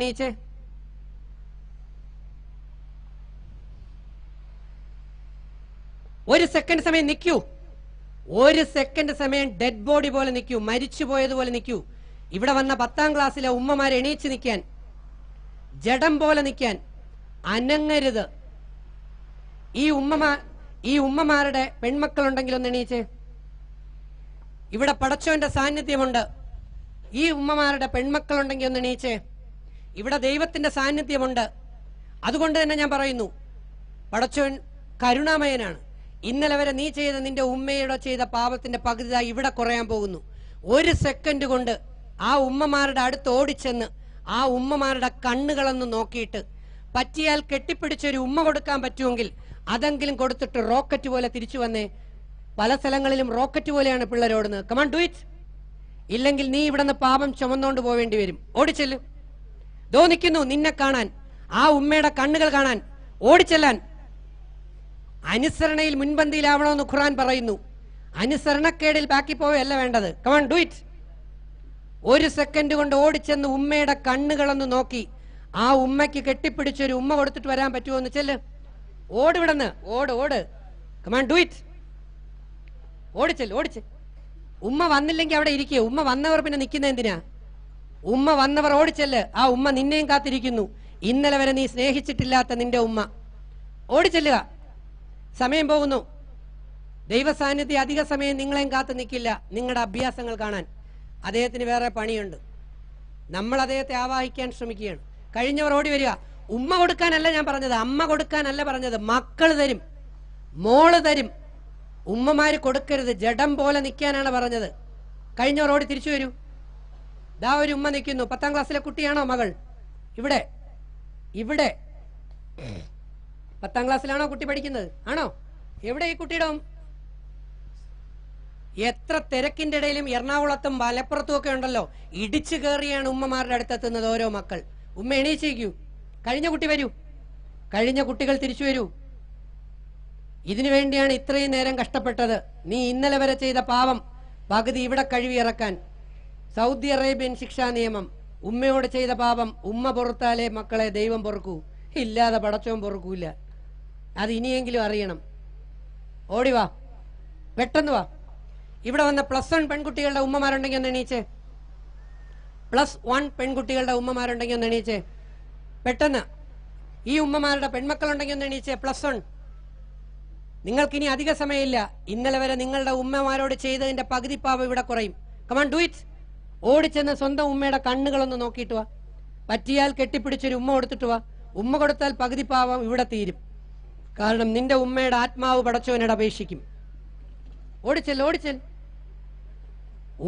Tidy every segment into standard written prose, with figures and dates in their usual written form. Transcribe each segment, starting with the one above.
എണീച്ചേ. ഒരു സെക്കൻഡ് സമയം നിൽക്കൂ. ഒരു സെക്കൻഡ് സമയം ഡെഡ് ബോഡി പോലെ നിൽക്കൂ, മരിച്ചു പോയതുപോലെ നിൽക്കൂ. ഇവിടെ വന്ന 10ാം ക്ലാസ്സിലെ ഉമ്മമാരെ എണീച്ച് നിൽക്കാൻ, ജഡം പോലെ നിൽക്കാൻ, അനങ്ങരുത്. ഈ ഉമ്മമാരുടെ പെൺമക്കളുണ്ടെങ്കിൽ ഒന്ന് എണീച്ചേ. ഇവിടെ പടച്ചോന്റെ സാന്നിധ്യമുണ്ട്. ഈ ഉമ്മമാരുടെ പെൺമക്കളുണ്ടെങ്കിൽ ഒന്ന് എണീച്ചേ. ഇവിടെ ദൈവത്തിന്റെ സാന്നിധ്യമുണ്ട്. അതുകൊണ്ട് തന്നെ ഞാൻ പറയുന്നു, പടച്ചോൻ കരുണാമയനാണ്. ഇന്നലെ വരെ നീ ചെയ്ത നിന്റെ ഉമ്മയുടെ ചെയ്ത പാപത്തിന്റെ പകുതി ഇവിടെ കുറയാൻ പോകുന്നു. ഒരു സെക്കൻഡ് കൊണ്ട് ആ ഉമ്മമാരുടെ അടുത്ത് ഓടിച്ചെന്ന് ആ ഉമ്മമാരുടെ കണ്ണുകളൊന്ന് നോക്കിയിട്ട്, പറ്റിയാൽ കെട്ടിപ്പിടിച്ചൊരു ഉമ്മ കൊടുക്കാൻ പറ്റുമെങ്കിൽ അതെങ്കിലും കൊടുത്തിട്ട് റോക്കറ്റ് പോലെ തിരിച്ചു വന്നേ. പല സ്ഥലങ്ങളിലും റോക്കറ്റ് പോലെയാണ് പിള്ളേരോടുന്നത്. Come on do it. ഇല്ലെങ്കിൽ നീ ഇവിടെ നിന്ന് പാപം ചുമന്നുകൊണ്ട് പോവേണ്ടി വരും. ഓടിച്ചെല്ലു. ദോ നിൽക്കുന്നു നിന്നെ കാണാൻ, ആ ഉമ്മയുടെ കണ്ണുകൾ കാണാൻ, ഓടിച്ചെല്ലാൻ. അനുസരണയിൽ മുൻപന്തിയിലാവണമെന്ന് ഖുർആൻ പറയുന്നു. അനുസരണക്കേടിൽ ബാക്കി പോവുകയല്ല വേണ്ടത്. Come on do it. ഒരു സെക്കൻഡ് കൊണ്ട് ഓടിച്ചെന്ന് ഉമ്മയുടെ കണ്ണുകളൊന്ന് നോക്കി ആ ഉമ്മയ്ക്ക് കെട്ടിപ്പിടിച്ചൊരു ഉമ്മ കൊടുത്തിട്ട് വരാൻ പറ്റുമോ എന്ന് ചെല്ല്. ഓടിവിടന്ന്, ഓട്. Come on do it. ഓടിച്ചെല്ല്, ഓടിച്ച്. ഉമ്മ വന്നില്ലെങ്കിൽ അവിടെ ഇരിക്കുക. ഉമ്മ വന്നവർ പിന്നെ നിൽക്കുന്ന എന്തിനാ? ഉമ്മ വന്നവർ ഓടിച്ചെല്ല്. ആ ഉമ്മ നിന്നെയും കാത്തിരിക്കുന്നു. ഇന്നലെ വരെ നീ സ്നേഹിച്ചിട്ടില്ലാത്ത നിന്റെ ഉമ്മ. ഓടിച്ചെല്ലുക. സമയം പോകുന്നു. ദൈവസാന്നിധ്യം അധിക സമയം നിങ്ങളെയും കാത്തു നിൽക്കില്ല. നിങ്ങളുടെ അഭ്യാസങ്ങൾ കാണാൻ അദ്ദേഹത്തിന് വേറെ പണിയുണ്ട്. നമ്മൾ അദ്ദേഹത്തെ ആവാഹിക്കാൻ ശ്രമിക്കുകയാണ്. കഴിഞ്ഞവർ ഓടി വരിക. ഉമ്മ കൊടുക്കാനല്ല ഞാൻ പറഞ്ഞത്, അമ്മ കൊടുക്കാനല്ല പറഞ്ഞത്. മക്കൾ തരും, മോള് തരും. ഉമ്മമാര് കൊടുക്കരുത്, ജഡം പോലെ നിൽക്കാനാണ് പറഞ്ഞത്. കഴിഞ്ഞവർ ഓടി തിരിച്ചു വരൂ. ദാ ഒരു ഉമ്മ നിൽക്കുന്നു. 10ാം ക്ലാസ്സിലെ കുട്ടിയാണോ മകൾ? ഇവിടെ 10ാം ക്ലാസ്സിലാണോ കുട്ടി പഠിക്കുന്നത്? ആണോ? എവിടെ ഈ കുട്ടിയുടെ? എത്ര തിരക്കിന്റെ ഇടയിലും എറണാകുളത്തും മലപ്പുറത്തും ഒക്കെ ഉണ്ടല്ലോ, ഇടിച്ചു കയറിയാണ് ഉമ്മമാരുടെ അടുത്തെത്തുന്നത് ഓരോ മക്കൾ. ഉമ്മ എണീച്ചേക്കൂ. കഴിഞ്ഞ കുട്ടി വരൂ. കഴിഞ്ഞ കുട്ടികൾ തിരിച്ചു വരൂ. ഇതിനു വേണ്ടിയാണ് ഇത്രയും നേരം കഷ്ടപ്പെട്ടത്. നീ ഇന്നലെ വരെ ചെയ്ത പാപം പകുതി ഇവിടെ കഴുകിയിറക്കാൻ. സൗദി അറേബ്യൻ ശിക്ഷാ നിയമം, ഉമ്മയോട് ചെയ്ത പാപം ഉമ്മ പൊറുത്താലേ മക്കളെ ദൈവം പൊറുക്കൂ, ഇല്ലാതെ പടച്ചോൻ പൊറുക്കൂല. അത് ഇനിയെങ്കിലും അറിയണം. ഓടിവാ, പെട്ടെന്ന് വാ. ഇവിടെ വന്ന +1 പെൺകുട്ടികളുടെ ഉമ്മമാരുണ്ടെങ്കിൽ ഒന്ന് എണീച്ചേ. +1 പെൺകുട്ടികളുടെ ഉമ്മമാരുണ്ടെങ്കിൽ ഒന്ന് എണീച്ചേ. പെട്ടെന്ന്. ഈ ഉമ്മമാരുടെ പെൺമക്കളുണ്ടെങ്കിൽ ഒന്ന് എണീച്ചേ. +1. നിങ്ങൾക്കിനി അധിക സമയമില്ല. ഇന്നലെ വരെ നിങ്ങളുടെ ഉമ്മമാരോട് ചെയ്തതിന്റെ പകുതി പാപം ഇവിടെ കുറയും. Come on do it. ഓടിച്ചെന്ന് സ്വന്തം ഉമ്മയുടെ കണ്ണുകളൊന്ന് നോക്കിയിട്ട് വാ. പറ്റിയാൽ കെട്ടിപ്പിടിച്ചൊരു ഉമ്മ കൊടുത്തിട്ട് വാ. ഉമ്മ കൊടുത്താൽ പകുതി പാപം ഇവിടെ തീരും. കാരണം നിന്റെ ഉമ്മയുടെ ആത്മാവ് പടച്ചവനോട് അപേക്ഷിക്കും. ഓടിച്ചെൽ.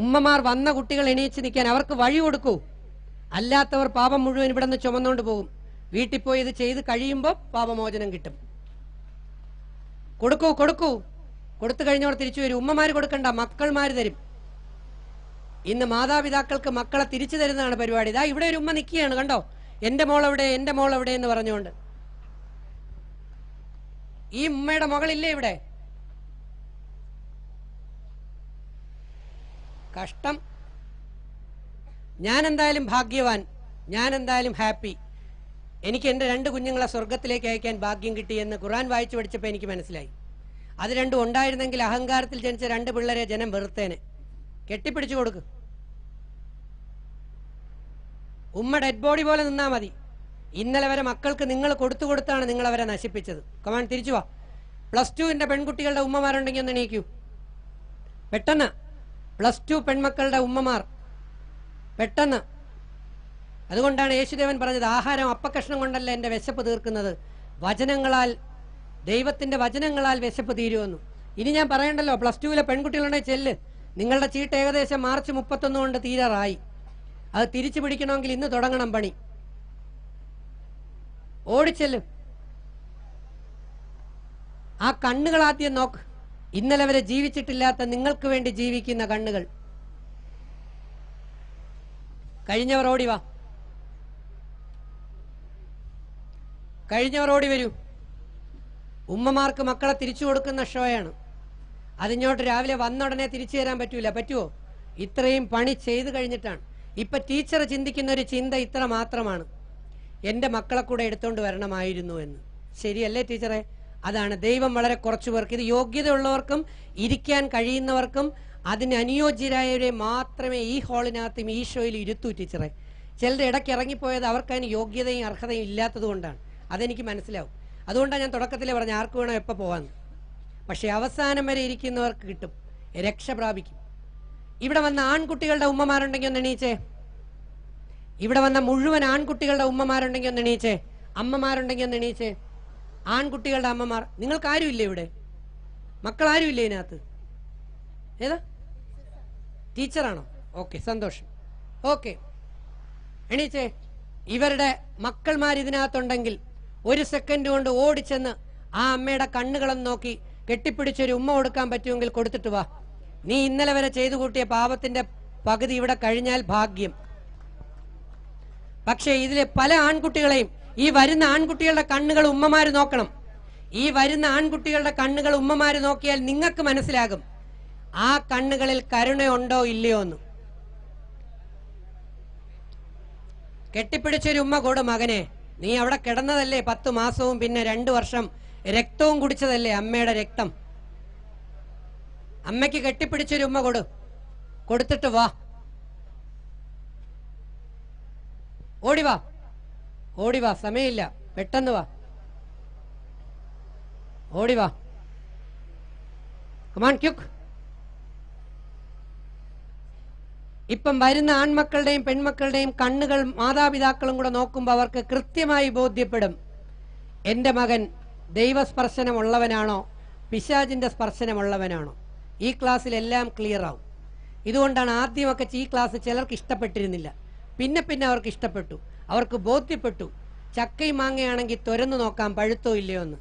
ഉമ്മമാർ വന്ന കുട്ടികൾ എണീച്ച് നിൽക്കാൻ അവർക്ക് വഴി കൊടുക്കൂ. അല്ലാത്തവർ പാപം മുഴുവൻ ഇവിടെ നിന്ന് ചുമന്നുകൊണ്ട് പോകും. വീട്ടിൽ പോയി ഇത് ചെയ്ത് കഴിയുമ്പോൾ പാപമോചനം കിട്ടും. കൊടുക്കൂ. കൊടുത്തു കഴിഞ്ഞവർ തിരിച്ചു വരും. ഉമ്മമാര് കൊടുക്കണ്ട, മക്കൾമാര് തരും. ഇന്ന് മാതാപിതാക്കൾക്ക് മക്കളെ തിരിച്ചു തരുന്നതാണ് പരിപാടി. ഇതാ ഇവിടെ ഒരു ഉമ്മ നിൽക്കുകയാണ്, കണ്ടോ? എന്റെ മോളെവിടെ എന്ന് പറഞ്ഞുകൊണ്ട്. ഈ ഉമ്മയുടെ മകളില്ലേ ഇവിടെ? കഷ്ടം. ഞാൻ എന്തായാലും ഭാഗ്യവാൻ, ഞാൻ എന്തായാലും ഹാപ്പി. എനിക്ക് എൻ്റെ 2 കുഞ്ഞുങ്ങളെ സ്വർഗത്തിലേക്ക് അയക്കാൻ ഭാഗ്യം കിട്ടിയെന്ന് ഖുർആൻ വായിച്ചു പഠിച്ചപ്പോൾ എനിക്ക് മനസ്സിലായി. അത് രണ്ടും ഉണ്ടായിരുന്നെങ്കിൽ അഹങ്കാരത്തിൽ ജനിച്ച 2 പിള്ളേരെ ജനം വെറുത്തേനെ. കെട്ടിപ്പിടിച്ചു കൊടുക്ക്. ഉമ്മ ഡെഡ് ബോഡി പോലെ നിന്നാ മതി. ഇന്നലെ വരെ മക്കൾക്ക് നിങ്ങൾ കൊടുത്താണ് നിങ്ങൾ അവരെ നശിപ്പിച്ചത്. കമാൻ തിരിച്ചു വാ. +2 പെൺകുട്ടികളുടെ ഉമ്മമാരുണ്ടെങ്കിൽ ഒന്ന് എണീക്കൂ. പെട്ടെന്ന്. +2 പെൺമക്കളുടെ ഉമ്മമാർ പെട്ടെന്ന്. അതുകൊണ്ടാണ് യേശുദേവൻ പറഞ്ഞത്, ആഹാരം അപ്പക്കഷ്ണം കൊണ്ടല്ല എൻ്റെ വിശപ്പ് തീർക്കുന്നത്, വചനങ്ങളാൽ, ദൈവത്തിന്റെ വചനങ്ങളാൽ വിശപ്പ് തീരുമെന്നു. ഇനി ഞാൻ പറയണ്ടല്ലോ. +2 പെൺകുട്ടികളുണ്ടെങ്കിൽ ചെല്ല്. നിങ്ങളുടെ ചീട്ട് ഏകദേശം മാർച്ച് 31 കൊണ്ട് തീരാറായി. അത് തിരിച്ചു പിടിക്കണമെങ്കിൽ ഇന്ന് തുടങ്ങണം പണി. ഓടിച്ചെല്ല്. ആ കണ്ണുകൾ ആദ്യം നോക്ക്. ഇന്നലെ വരെ ജീവിച്ചിട്ടില്ലാത്ത നിങ്ങൾക്ക് വേണ്ടി ജീവിക്കുന്ന കണ്ണുകൾ. കഴിഞ്ഞവർ ഓടി വാ. കഴിഞ്ഞവർ ഓടി വരൂ. ഉമ്മമാർക്ക് മക്കളെ തിരിച്ചു കൊടുക്കുന്ന ഷോയാണ്. അതിങ്ങോട്ട് രാവിലെ വന്ന ഉടനെ തിരിച്ചു തരാൻ പറ്റൂല. പറ്റുമോ? ഇത്രയും പണി ചെയ്തു കഴിഞ്ഞിട്ടാണ്. ഇപ്പൊ ടീച്ചർ ചിന്തിക്കുന്ന ഒരു ചിന്ത ഇത്ര മാത്രമാണ്. എൻ്റെ മക്കളെ കൂടെ എടുത്തുകൊണ്ട് വരണമായിരുന്നു എന്ന്. ശരിയല്ലേ ടീച്ചറെ? അതാണ് ദൈവം വളരെ കുറച്ചു പേർക്ക്, ഇത് യോഗ്യതയുള്ളവർക്കും ഇരിക്കാൻ കഴിയുന്നവർക്കും അതിന് അനുയോജ്യരായവരെ മാത്രമേ ഈ ഹാളിനകത്തും ഈ ഷോയിൽ ഇരുത്തൂ ടീച്ചറെ. ചിലരുടെ ഇടയ്ക്ക് ഇറങ്ങിപ്പോയത് അവർക്ക് അതിന് യോഗ്യതയും അർഹതയും ഇല്ലാത്തത് കൊണ്ടാണ്. അതെനിക്ക് മനസ്സിലാവും. അതുകൊണ്ടാണ് ഞാൻ തുടക്കത്തിലേ പറഞ്ഞ ആർക്ക് വേണോ എപ്പോൾ പോകാമെന്ന്. പക്ഷെ അവസാനം വരെ ഇരിക്കുന്നവർക്ക് കിട്ടും, രക്ഷ പ്രാപിക്കും. ഇവിടെ വന്ന ആൺകുട്ടികളുടെ ഉമ്മമാരുണ്ടെങ്കിൽ ഒന്ന് എണീച്ചേ. ഇവിടെ വന്ന മുഴുവൻ ആൺകുട്ടികളുടെ ഉമ്മമാരുണ്ടെങ്കിൽ ഒന്ന് എണീച്ചേ. അമ്മമാരുണ്ടെങ്കിൽ ഒന്ന് എണീച്ചേ. ആൺകുട്ടികളുടെ അമ്മമാർ. നിങ്ങൾക്ക് ആരുമില്ലേ ഇവിടെ? മക്കളാരും ഇല്ലേ ഇതിനകത്ത്? ഏതാ ടീച്ചറാണോ? ഓക്കെ, സന്തോഷം. ഓക്കെ, എണീച്ചേ. ഇവരുടെ മക്കൾമാർ ഇതിനകത്തുണ്ടെങ്കിൽ ഒരു സെക്കൻഡ് കൊണ്ട് ഓടിച്ചെന്ന് ആ അമ്മയുടെ കണ്ണുകളൊന്ന് നോക്കി കെട്ടിപ്പിടിച്ചൊരു ഉമ്മ കൊടുക്കാൻ പറ്റുമെങ്കിൽ കൊടുത്തിട്ട് വാ. നീ ഇന്നലെ വരെ ചെയ്തു കൂട്ടിയ പാപത്തിന്റെ പകുതി ഇവിടെ കഴിഞ്ഞാൽ ഭാഗ്യം. പക്ഷേ ഇതിലെ പല ആൺകുട്ടികളെയും ഈ വരുന്ന ആൺകുട്ടികളുടെ കണ്ണുകൾ ഉമ്മമാര് നോക്കണം. ഈ വരുന്ന ആൺകുട്ടികളുടെ കണ്ണുകൾ ഉമ്മമാര് നോക്കിയാൽ നിങ്ങൾക്ക് മനസ്സിലാകും ആ കണ്ണുകളിൽ കരുണയുണ്ടോ ഇല്ലയോ എന്ന്. കെട്ടിപ്പിടിച്ചൊരു ഉമ്മ കൊടു. മകനെ, നീ അവിടെ കിടന്നതല്ലേ 10 മാസവും പിന്നെ 2 വർഷം രക്തവും കുടിച്ചതല്ലേ, അമ്മയുടെ രക്തം. അമ്മയ്ക്ക് കെട്ടിപ്പിടിച്ചൊരു ഉമ്മ കൊടുത്തിട്ട് വാ. ഓടിവാ, ഓടിവാ, സമയമില്ല, പെട്ടെന്ന് വാ, ഓടിവാ. Come on quick. ഇപ്പം വരുന്ന ആൺമക്കളുടെയും പെൺമക്കളുടെയും കണ്ണുകൾ മാതാപിതാക്കളും കൂടെ നോക്കുമ്പോൾ അവർക്ക് കൃത്യമായി ബോധ്യപ്പെടും എൻ്റെ മകൻ ദൈവസ്പർശനമുള്ളവനാണോ പിശാചിന്റെ സ്പർശനമുള്ളവനാണോ. ഈ ക്ലാസ്സിലെല്ലാം ക്ലിയർ ആവും. ഇതുകൊണ്ടാണ് ആദ്യമൊക്കെ ഈ ക്ലാസ് ചിലർക്ക് ഇഷ്ടപ്പെട്ടിരുന്നില്ല, പിന്നെ പിന്നെ അവർക്ക് ഇഷ്ടപ്പെട്ടു. അവർക്ക് ബോധ്യപ്പെട്ടു ചക്കയും മാങ്ങയാണെങ്കിൽ തുരന്നു നോക്കാം പഴുത്തോ ഇല്ലയോ എന്ന്.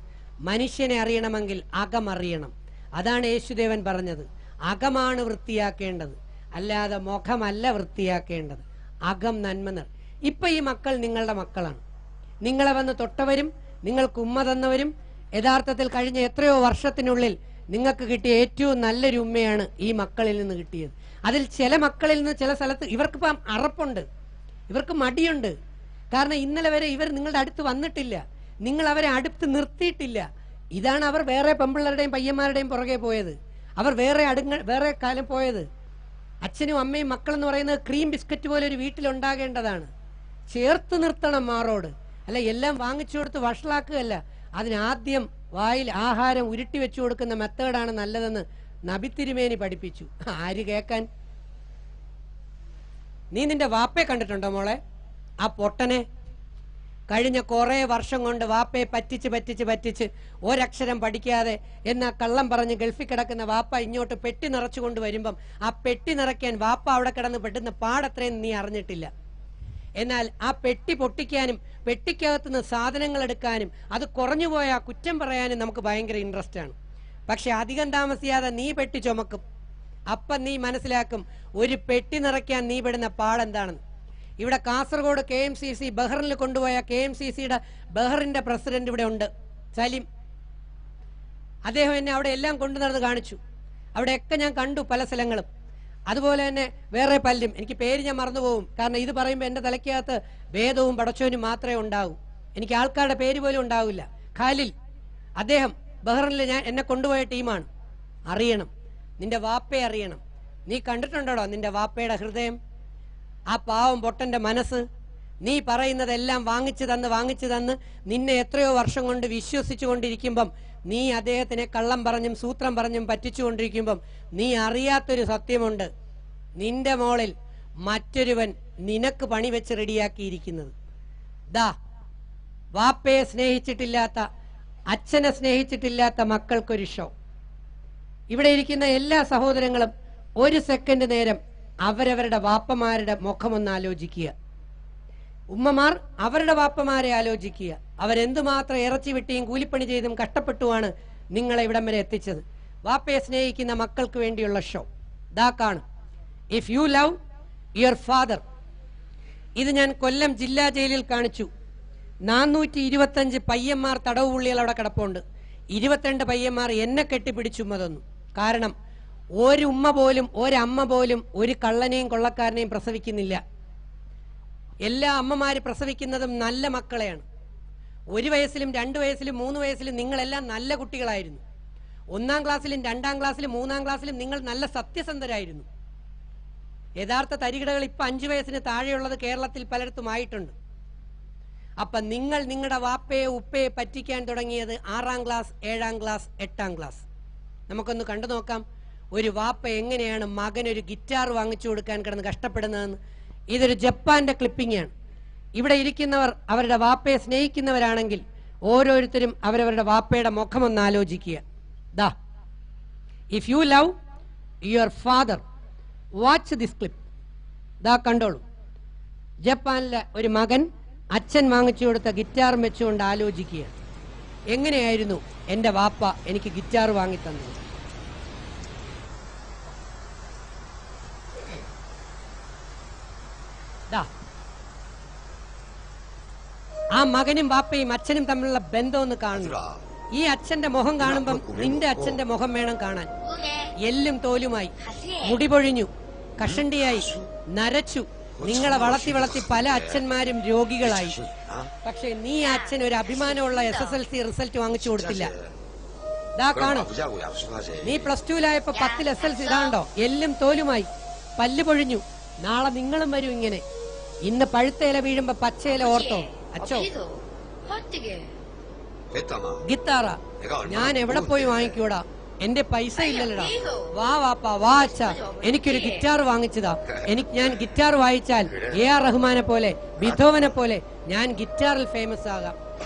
മനുഷ്യനെ അറിയണമെങ്കിൽ അകം അറിയണം. അതാണ് യേശുദേവൻ പറഞ്ഞത്. അകമാണ് വൃത്തിയാക്കേണ്ടത്, അല്ലാതെ മുഖമല്ല വൃത്തിയാക്കേണ്ടത്. അകം നന്മ. ഇപ്പൊ ഈ മക്കൾ നിങ്ങളുടെ മക്കളാണ്. നിങ്ങളെ വന്ന് തൊട്ടവരും നിങ്ങൾക്ക് ഉമ്മ തന്നവരും യഥാർത്ഥത്തിൽ കഴിഞ്ഞ എത്രയോ വർഷത്തിനുള്ളിൽ നിങ്ങൾക്ക് കിട്ടിയ ഏറ്റവും നല്ലൊരു ഉമ്മയാണ് ഈ മക്കളിൽ നിന്ന് കിട്ടിയത്. അതിൽ ചില മക്കളിൽ നിന്ന് ചില സ്ഥലത്ത് ഇവർക്കിപ്പം അറപ്പുണ്ട്, ഇവർക്ക് മടിയുണ്ട്. കാരണം ഇന്നലെ വരെ ഇവർ നിങ്ങളുടെ അടുത്ത് വന്നിട്ടില്ല, നിങ്ങൾ അവരെ അടുത്ത് നിർത്തിയിട്ടില്ല. ഇതാണ് അവർ വേറെ പെമ്പിള്ളരുടെയും പയ്യന്മാരുടെയും പുറകെ പോയത്. അവർ വേറെ കാലം പോയത്. അച്ഛനും അമ്മയും മക്കളെന്ന് പറയുന്നത് ക്രീം ബിസ്ക്കറ്റ് പോലെ ഒരു വീട്ടിലുണ്ടാകേണ്ടതാണ്. ചേർത്ത് നിർത്തണം മാറോട്. അല്ല എല്ലാം വാങ്ങിച്ചു കൊടുത്ത് വഷളാക്കുകയല്ല. അതിനാദ്യം വായിൽ ആഹാരം ഉരുട്ടി വെച്ചു കൊടുക്കുന്ന മെത്തേഡാണ് നല്ലതെന്ന് നബി തിരുമേനി പഠിപ്പിച്ചു. ആര് കേൾക്കാൻ? നീ നിന്റെ വാപ്പയെ കണ്ടിട്ടുണ്ടോ മോളെ? ആ പൊട്ടനെ കഴിഞ്ഞ കുറെ വർഷം കൊണ്ട് വാപ്പയെ പറ്റിച്ച് ഒരക്ഷരം പഠിക്കാതെ എന്നാ കള്ളം പറഞ്ഞ് ഗൾഫിൽ കിടക്കുന്ന വാപ്പ ഇങ്ങോട്ട് പെട്ടി നിറച്ചുകൊണ്ട് വരുമ്പം ആ പെട്ടി നിറയ്ക്കാൻ വാപ്പ അവിടെ കിടന്ന് പെട്ടുന്ന പാടത്രയും നീ അറിഞ്ഞിട്ടില്ല. എന്നാൽ ആ പെട്ടി പൊട്ടിക്കാനും പെട്ടിക്കകത്തുനിന്ന് സാധനങ്ങൾ എടുക്കാനും അത് കുറഞ്ഞുപോയ കുറ്റം പറയാനും നമുക്ക് ഭയങ്കര ഇൻട്രസ്റ്റ് ആണ്. പക്ഷെ അധികം താമസിയാതെ നീ പെട്ടി ചുമക്കും. അപ്പം നീ മനസ്സിലാക്കും ഒരു പെട്ടി നിറയ്ക്കാൻ നീ പെടുന്ന പാടെന്താണെന്ന്. ഇവിടെ കാസർഗോഡ് KMCC ബഹ്റിനിൽ കൊണ്ടുപോയ KMCCയുടെ ബഹ്റിന്റെ പ്രസിഡന്റ് ഇവിടെ ഉണ്ട്, സലീം. അദ്ദേഹം എന്നെ അവിടെ എല്ലാം കൊണ്ടു നടന്ന് കാണിച്ചു. അവിടെയൊക്കെ ഞാൻ കണ്ടു പല സ്ഥലങ്ങളും. അതുപോലെ തന്നെ വേറെ പലരും, എനിക്ക് പേര് ഞാൻ മറന്നുപോകും. കാരണം ഇത് പറയുമ്പോൾ എൻ്റെ തലയ്ക്കകത്ത് വേദവും പടച്ചോനും മാത്രമേ ഉണ്ടാവൂ, എനിക്ക് ആൾക്കാരുടെ പേര് പോലും ഉണ്ടാവില്ല. ഖാലിൽ, അദ്ദേഹം ബഹ്റിനിൽ എന്നെ കൊണ്ടുപോയ ടീമാണ്. അറിയണം, നിന്റെ വാപ്പയെ അറിയണം. നീ കണ്ടിട്ടുണ്ടോ നിന്റെ വാപ്പയുടെ ഹൃദയം, ആ പാവം പൊട്ടന്റെ മനസ്സ്? നീ പറയുന്നതെല്ലാം വാങ്ങിച്ചു തന്ന് നിന്നെ എത്രയോ വർഷം കൊണ്ട് വിശ്വസിച്ചു കൊണ്ടിരിക്കുമ്പം, നീ അദ്ദേഹത്തിനെ കള്ളം പറഞ്ഞും സൂത്രം പറഞ്ഞും പറ്റിച്ചുകൊണ്ടിരിക്കുമ്പം നീ അറിയാത്തൊരു സത്യമുണ്ട്. നിന്റെ മോളിൽ മറ്റൊരുവൻ നിനക്ക് പണി വെച്ച് റെഡിയാക്കിയിരിക്കുന്നത്. ദാ വാപ്പയെ സ്നേഹിച്ചിട്ടില്ലാത്ത, അച്ഛനെ സ്നേഹിച്ചിട്ടില്ലാത്ത മക്കൾക്കൊരു ഷോ. ഇവിടെ ഇരിക്കുന്ന എല്ലാ സഹോദരങ്ങളും ഒരു സെക്കൻഡ് നേരം അവരവരുടെ വാപ്പമാരുടെ മുഖമൊന്ന് ആലോചിക്കുക. ഉമ്മമാർ അവരുടെ വാപ്പമാരെ ആലോചിക്കുക. അവരെന്തുമാത്രം ഇറച്ചി വെട്ടിയും കൂലിപ്പണി ചെയ്തും കഷ്ടപ്പെട്ടുമാണ് നിങ്ങളെ ഇവിടം വരെ എത്തിച്ചത്. വാപ്പയെ സ്നേഹിക്കുന്ന മക്കൾക്ക് വേണ്ടിയുള്ള ഷോ ദാ കാണും. If you love your father. ഇത് ഞാൻ കൊല്ലം ജില്ലാ ജയിലിൽ കാണിച്ചു. 425 പയ്യന്മാർ തടവ് പുള്ളികൾ അവിടെ കിടപ്പുണ്ട്. 22 പയ്യന്മാർ എന്നെ കെട്ടിപ്പിടിച്ചുമ്മ തന്നു. കാരണം ഒരു ഉമ്മ പോലും ഒരമ്മ പോലും ഒരു കള്ളനെയും കൊള്ളക്കാരനെയും പ്രസവിക്കുന്നില്ല. എല്ലാ അമ്മമാര് പ്രസവിക്കുന്നതും നല്ല മക്കളെയാണ്. 1 വയസ്സിലും 2 വയസ്സിലും 3 വയസ്സിലും നിങ്ങളെല്ലാം നല്ല കുട്ടികളായിരുന്നു. 1-ാം ക്ലാസ്സിലും 2-ാം ക്ലാസ്സിലും 3-ാം ക്ലാസ്സിലും നിങ്ങൾ നല്ല സത്യസന്ധരായിരുന്നു. യഥാർത്ഥ തരികിടകൾ ഇപ്പൊ 5 വയസ്സിന് താഴെയുള്ളത് കേരളത്തിൽ പലയിടത്തും ആയിട്ടുണ്ട്. അപ്പൊ നിങ്ങൾ നിങ്ങളുടെ വാപ്പയെ ഉപ്പയെ പറ്റിക്കാൻ തുടങ്ങിയത് 6-ാം ക്ലാസ് 7-ാം ക്ലാസ് 8-ാം ക്ലാസ്. നമുക്കൊന്ന് കണ്ടു നോക്കാം ഒരു വാപ്പ എങ്ങനെയാണ് മകനൊരു ഗിറ്റാർ വാങ്ങിച്ചു കൊടുക്കാൻ കിടന്ന് കഷ്ടപ്പെടുന്നതെന്ന്. ഇതൊരു ജപ്പാന്റെ ക്ലിപ്പിംഗ് ആണ്. ഇവിടെ ഇരിക്കുന്നവർ അവരുടെ വാപ്പയെ സ്നേഹിക്കുന്നവരാണെങ്കിൽ ഓരോരുത്തരും അവരവരുടെ വാപ്പയുടെ മുഖമൊന്ന് ആലോചിക്കുക. ദാ, if you love your father watch this clip. ദാ കണ്ടോളൂ. ജപ്പാനിലെ ഒരു മകൻ അച്ഛൻ വാങ്ങിച്ചു കൊടുത്ത ഗിറ്റാർ വെച്ചുകൊണ്ട് ആലോചിക്കുക, എങ്ങനെയായിരുന്നു എൻ്റെ വാപ്പ എനിക്ക് ഗിറ്റാർ വാങ്ങി തന്നത്. ആ മകനും വാപ്പയും അച്ഛനും തമ്മിലുള്ള ബന്ധം ഒന്ന് കാണുന്നു. ഈ അച്ഛന്റെ മുഖം കാണുമ്പം നിന്റെ അച്ഛന്റെ മുഖം വേണം കാണാൻ. എല്ലും തോലുമായി, മുടി പൊഴിഞ്ഞു, കഷണ്ടിയായി, നരച്ചു. നിങ്ങളെ വളർത്തി വളർത്തി പല അച്ഛന്മാരും രോഗികളായി. പക്ഷെ നീ അച്ഛൻ ഒരു അഭിമാനമുള്ള SSLC റിസൾട്ട് വാങ്ങിച്ചു കൊടുത്തില്ല. ഇതാ കാണോ, നീ +2-ലായപ്പോ 10-ൽ SSLC ഇതാണ്ടോ, എല്ലും തോലുമായി, പല്ല് പൊഴിഞ്ഞു. നാളെ നിങ്ങളും വരും ഇങ്ങനെ. ഇന്ന് പഴുത്ത ഇല വീഴുമ്പോ പച്ചയില ഓർത്തോ. അച്ഛോ, ഗിത്താറാ ഞാൻ എവിടെ പോയി വാങ്ങിക്കൂടാ, എന്റെ പൈസ ഇല്ലല്ലടാ. വാ വാപ്പാ വാ അച്ഛാ, എനിക്കൊരു ഗിറ്റാർ വാങ്ങിച്ചതാ. ഞാൻ ഗിറ്റാർ വായിച്ചാൽ AR റഹ്മാനെ പോലെ ബിഥോവനെ പോലെ ഞാൻ ഗിറ്റാറിൽ ഫേമസ് ആകാം.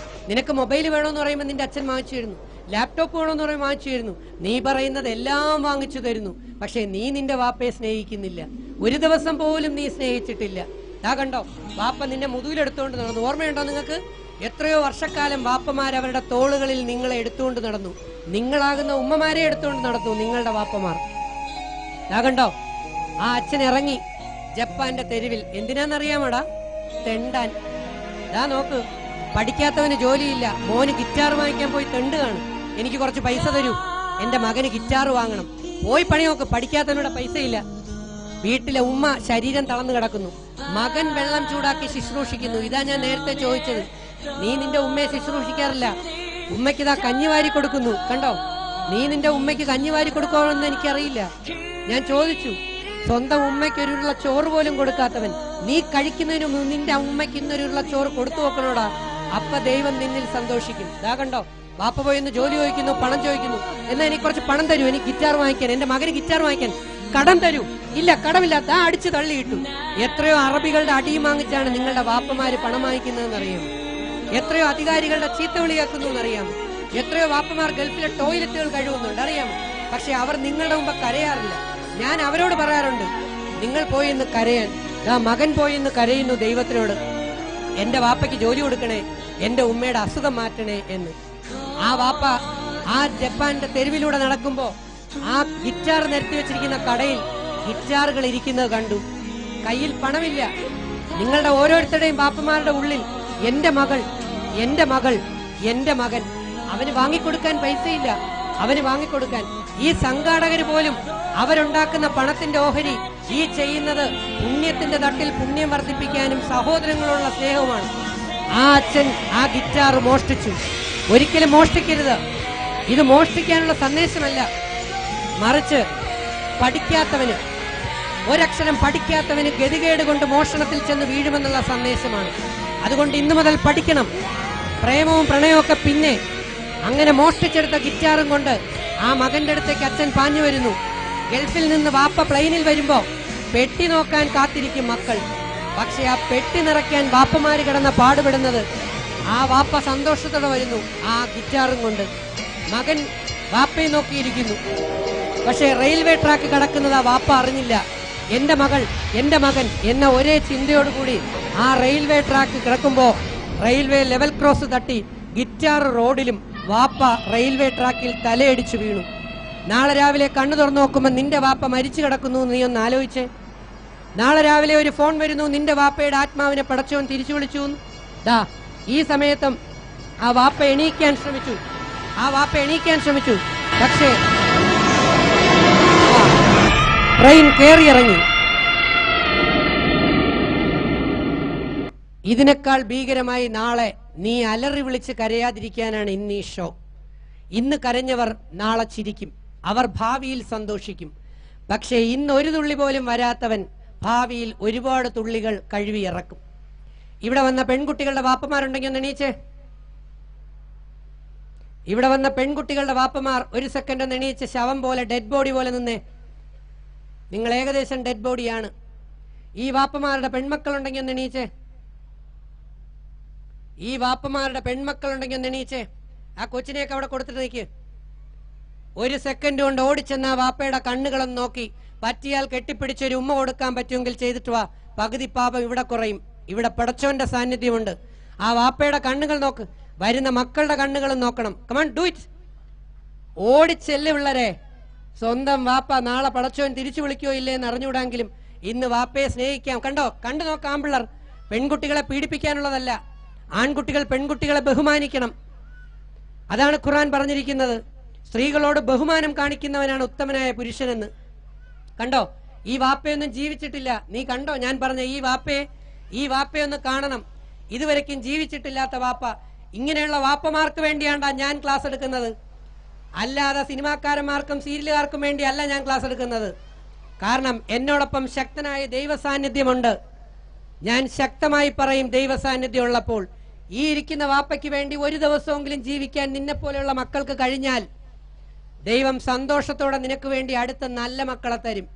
നിനക്ക് മൊബൈൽ വേണമെന്ന് പറയുമ്പോൾ നിന്റെ അച്ഛൻ വാങ്ങിച്ചു തരുന്നു, ലാപ്ടോപ്പ് വേണമെന്ന് പറയുമ്പോൾ വാങ്ങിച്ചു തരുന്നു. നീ പറയുന്നത് എല്ലാം വാങ്ങിച്ചു തരുന്നു. പക്ഷെ നീ നിന്റെ വാപ്പയെ സ്നേഹിക്കുന്നില്ല. ഒരു ദിവസം പോലും നീ സ്നേഹിച്ചിട്ടില്ല. ദാ കണ്ടോ, വാപ്പ നിന്നെ മുതുകിലെടുത്തുകൊണ്ട് നടന്നു. ഓർമ്മയുണ്ടോ നിങ്ങൾക്ക്? എത്രയോ വർഷക്കാലം വാപ്പമാർ അവരുടെ തോളുകളിൽ നിങ്ങളെ എടുത്തുകൊണ്ട് നടന്നു. നിങ്ങളാകുന്ന ഉമ്മമാരെ എടുത്തുകൊണ്ട് നടന്നു നിങ്ങളുടെ വാപ്പമാർ. ദാ കണ്ടോ, ആ അച്ഛൻ ഇറങ്ങി ജപ്പാന്റെ തെരുവിൽ. എന്തിനാന്നറിയാമടാ? തെണ്ടാൻ. ദാ നോക്ക്, പഠിക്കാത്തവന് ജോലിയില്ല, മോന് ഗിറ്റാർ വാങ്ങിക്കാൻ പോയി തെണ്ട് കാണും. എനിക്ക് കുറച്ച് പൈസ തരൂ, എന്റെ മകന് ഗിറ്റാർ വാങ്ങണം. പോയി പണി നോക്ക്, പഠിക്കാത്തവനുടെ പൈസയില്ല. വീട്ടിലെ ഉമ്മ ശരീരം തളർന്നു കിടക്കുന്നു, മകൻ വെള്ളം ചൂടാക്കി ശുശ്രൂഷിക്കുന്നു. ഇതാ ഞാൻ നേരത്തെ ചോദിച്ചത്, നീ നിന്റെ ഉമ്മയെ ശുശ്രൂഷിക്കാറില്ല. ഉമ്മയ്ക്ക് ഇതാ കഞ്ഞിവാരി കൊടുക്കുന്നു. കണ്ടോ, നീ നിന്റെ ഉമ്മയ്ക്ക് കഞ്ഞിവാരി കൊടുക്കണമെന്ന് എനിക്കറിയില്ല. ഞാൻ ചോദിച്ചു, സ്വന്തം ഉമ്മയ്ക്ക് ഒരുള്ള ചോറ് പോലും കൊടുക്കാത്തവൻ നീ കഴിക്കുന്നതിന് മുമ്പ് നിന്റെ ഉമ്മയ്ക്ക് ഇന്നൊരുള്ള ചോറ് കൊടുത്തു നോക്കണോടാ. അപ്പ ദൈവം നിന്നിൽ സന്തോഷിക്കും. ഇതാ കണ്ടോ, ബാപ്പ പോയിന്ന് ജോലി ചോദിക്കുന്നു, പണം ചോദിക്കുന്നു. എന്നാ എനിക്ക് കുറച്ച് പണം തരൂ, എനിക്ക് ഗിറ്റാർ വാങ്ങിക്കാൻ, എന്റെ മകന് ഗിറ്റാർ വാങ്ങിക്കാൻ. കടം തരൂ. ഇല്ല, കടമില്ല. ദാ അടിച്ചു തള്ളിയിട്ടു. എത്രയോ അറബികളുടെ അടിയും വാങ്ങിച്ചാണ് നിങ്ങളുടെ വാപ്പമാര് പണം വാങ്ങിക്കുന്നതെന്ന് അറിയാം. എത്രയോ അധികാരികളുടെ ചീത്തവിളി കേൾക്കുന്നു എന്നറിയാം. എത്രയോ വാപ്പമാർ ഗൾഫിലെ ടോയ്ലറ്റുകൾ കഴിവുന്നുണ്ട് അറിയാം. പക്ഷെ അവർ നിങ്ങളുടെ മുമ്പ് കരയാറില്ല. ഞാൻ അവരോട് പറയാറുണ്ട്, നിങ്ങൾ പോയി ഇന്ന് കരയാൻ. മകൻ പോയി ഇന്ന് കരയുന്നു ദൈവത്തിനോട്, എന്റെ വാപ്പയ്ക്ക് ജോലി കൊടുക്കണേ, എന്റെ ഉമ്മയുടെ അസുഖം മാറ്റണേ എന്ന്. ആ വാപ്പ ആ ജപ്പാന്റെ തെരുവിലൂടെ നടക്കുമ്പോ ആ ഗിറ്റാർ നിരത്തി വെച്ചിരിക്കുന്ന കടയിൽ ഗിറ്റാറുകൾ ഇരിക്കുന്നത് കണ്ടു. കയ്യിൽ പണമില്ല. നിങ്ങളുടെ ഓരോരുത്തരുടെയും ബാപ്പമാരുടെ ഉള്ളിൽ എന്റെ മകൾ, എന്റെ മകൾ, എന്റെ മകൻ. അവന് വാങ്ങിക്കൊടുക്കാൻ പൈസയില്ല, അവന് വാങ്ങിക്കൊടുക്കാൻ. ഈ സംഘാടകര് പോലും അവരുണ്ടാക്കുന്ന പണത്തിന്റെ ഓഹരി ഈ ചെയ്യുന്നത് പുണ്യത്തിന്റെ തട്ടിൽ പുണ്യം വർദ്ധിപ്പിക്കാനും സഹോദരങ്ങളുള്ള സ്നേഹവുമാണ്. ആ അച്ഛൻ ആ ഗിറ്റാർ മോഷ്ടിച്ചു. ഒരിക്കലും മോഷ്ടിക്കരുത്. ഇത് മോഷ്ടിക്കാനുള്ള സന്ദേശമല്ല, മറിച്ച് പഠിക്കാത്തവന്, ഒരക്ഷരം പഠിക്കാത്തവന് ഗതികേട് കൊണ്ട് മോഷണത്തിൽ ചെന്ന് വീഴുമെന്നുള്ള സന്ദേശമാണ്. അതുകൊണ്ട് ഇന്നു മുതൽ പഠിക്കണം. പ്രേമവും പ്രണയവും ഒക്കെ പിന്നെ. അങ്ങനെ മോഷ്ടിച്ചെടുത്ത ഗിറ്റാറും കൊണ്ട് ആ മകന്റെ അടുത്തേക്ക് അച്ഛൻ പാഞ്ഞു വരുന്നു. ഗൾഫിൽ നിന്ന് വാപ്പ പ്ലെയിനിൽ വരുമ്പോ പെട്ടി നോക്കാൻ കാത്തിരിക്കും മക്കൾ. പക്ഷെ ആ പെട്ടി നിറയ്ക്കാൻ വാപ്പമാര് കിടന്ന പാടുപെടുന്നത്. ആ വാപ്പ സന്തോഷത്തോടെ വരുന്നു ആ ഗിറ്റാറും കൊണ്ട്. മകൻ വാപ്പയെ നോക്കിയിരിക്കുന്നു. പക്ഷെ റെയിൽവേ ട്രാക്ക് കടക്കുന്നത് ആ വാപ്പ അറിഞ്ഞില്ല. എന്റെ മകൾ, എന്റെ മകൻ എന്ന ഒരേ ചിന്തയോടുകൂടി ആ റെയിൽവേ ട്രാക്ക് കിടക്കുമ്പോ റെയിൽവേ ലെവൽ ക്രോസ് തട്ടി ഗിറ്റാർ റോഡിലും വാപ്പ റെയിൽവേ ട്രാക്കിൽ തലയടിച്ചു വീണു. നാളെ രാവിലെ കണ്ണു തുറന്നു നോക്കുമ്പോൾ നിന്റെ വാപ്പ മരിച്ചു കിടക്കുന്നു. നീ ഒന്ന് ആലോചിച്ചേ. നാളെ രാവിലെ ഒരു ഫോൺ വരുന്നു, നിന്റെ വാപ്പയുടെ ആത്മാവിനെ പടച്ചവൻ തിരിച്ചു വിളിച്ചു. ദാ ഈ സമയത്തും ആ വാപ്പ എണീക്കാൻ ശ്രമിച്ചു. പക്ഷേ ട്രെയിൻ കയറിയിറങ്ങി. ഇതിനേക്കാൾ ഭീകരമായി നാളെ നീ അലറി വിളിച്ച് കരയാതിരിക്കാനാണ് ഇന്ന് ഈ ഷോ. ഇന്ന് കരഞ്ഞവർ നാളെ ചിരിക്കും, അവർ ഭാവിയിൽ സന്തോഷിക്കും. പക്ഷേ ഇന്ന് ഒരു തുള്ളി പോലും വരാത്തവൻ ഭാവിയിൽ ഒരുപാട് തുള്ളികൾ കഴുകി ഇറക്കും. ഇവിടെ വന്ന പെൺകുട്ടികളുടെ വാപ്പമാരുണ്ടെങ്കിൽ ഒന്ന് എണീച്ചേ. ഇവിടെ വന്ന പെൺകുട്ടികളുടെ വാപ്പമാർ ഒരു സെക്കൻഡ് ഒന്ന് എണീച്ച് ശവം പോലെ, ഡെഡ് ബോഡി പോലെ നിന്നേ. നിങ്ങൾ ഏകദേശം ഡെഡ് ബോഡിയാണ്. ഈ വാപ്പമാരുടെ പെൺമക്കളുണ്ടെങ്കിൽ ഒന്ന് എണീച്ചേ. ഈ വാപ്പമാരുടെ പെൺമക്കളുണ്ടെങ്കിൽ ഒന്ന് എണീച്ചേ. ആ കൊച്ചിനെയൊക്കെ അവിടെ കൊടുത്തിട്ട് നിൽക്ക്. ഒരു സെക്കൻഡ് കൊണ്ട് ഓടിച്ചെന്ന ആ വാപ്പയുടെ കണ്ണുകളൊന്ന് നോക്കി, പറ്റിയാൽ കെട്ടിപ്പിടിച്ചൊരു ഉമ്മ കൊടുക്കാൻ പറ്റുമെങ്കിൽ ചെയ്തിട്ട് വാ. പകുതി പാപം ഇവിടെ കുറയും. ഇവിടെ പടച്ചോന്റെ സാന്നിധ്യമുണ്ട്. ആ വാപ്പയുടെ കണ്ണുകൾ നോക്ക്, വരുന്ന മക്കളുടെ കണ്ണുകളും നോക്കണം. Come on, do it. ഓടിച്ചെല്ല് പിള്ളരെ. സ്വന്തം വാപ്പ നാളെ പടച്ചോൻ തിരിച്ചു വിളിക്കോ ഇല്ലേ എന്ന് അറിഞ്ഞുകൂടാങ്കിലും ഇന്ന് വാപ്പയെ സ്നേഹിക്കാം. കണ്ടോ, കണ്ടു നോക്കാം. ആൺപിള്ളർ പെൺകുട്ടികളെ പീഡിപ്പിക്കാനുള്ളതല്ല. ആൺകുട്ടികൾ പെൺകുട്ടികളെ ബഹുമാനിക്കണം. അതാണ് ഖുർആൻ പറഞ്ഞിരിക്കുന്നത്. സ്ത്രീകളോട് ബഹുമാനം കാണിക്കുന്നവനാണ് ഉത്തമനായ പുരുഷനെന്ന്. കണ്ടോ, ഈ വാപ്പയൊന്നും ജീവിച്ചിട്ടില്ല. നീ കണ്ടോ ഞാൻ പറഞ്ഞ ഈ വാപ്പയൊന്ന് കാണണം. ഇതുവരെക്കും ജീവിച്ചിട്ടില്ലാത്ത വാപ്പ. ഇങ്ങനെയുള്ള വാപ്പമാർക്ക് വേണ്ടിയാണ്ടാ ഞാൻ ക്ലാസ് എടുക്കുന്നത്. അല്ലാതെ സിനിമാക്കാരന്മാർക്കും സീരിയലുകാർക്കും വേണ്ടി അല്ല ഞാൻ ക്ലാസ് എടുക്കുന്നത്. കാരണം എന്നോടൊപ്പം ശക്തനായ ദൈവ സാന്നിധ്യമുണ്ട്. ഞാൻ ശക്തമായി പറയും, ദൈവ സാന്നിധ്യം ഉള്ളപ്പോൾ ഈ ഇരിക്കുന്ന വാപ്പയ്ക്ക് വേണ്ടി ഒരു ദിവസമെങ്കിലും ജീവിക്കാൻ നിന്നെ പോലെയുള്ള മക്കൾക്ക് കഴിഞ്ഞാൽ ദൈവം സന്തോഷത്തോടെ നിനക്ക് വേണ്ടി അടുത്ത നല്ല മക്കളെ തരും.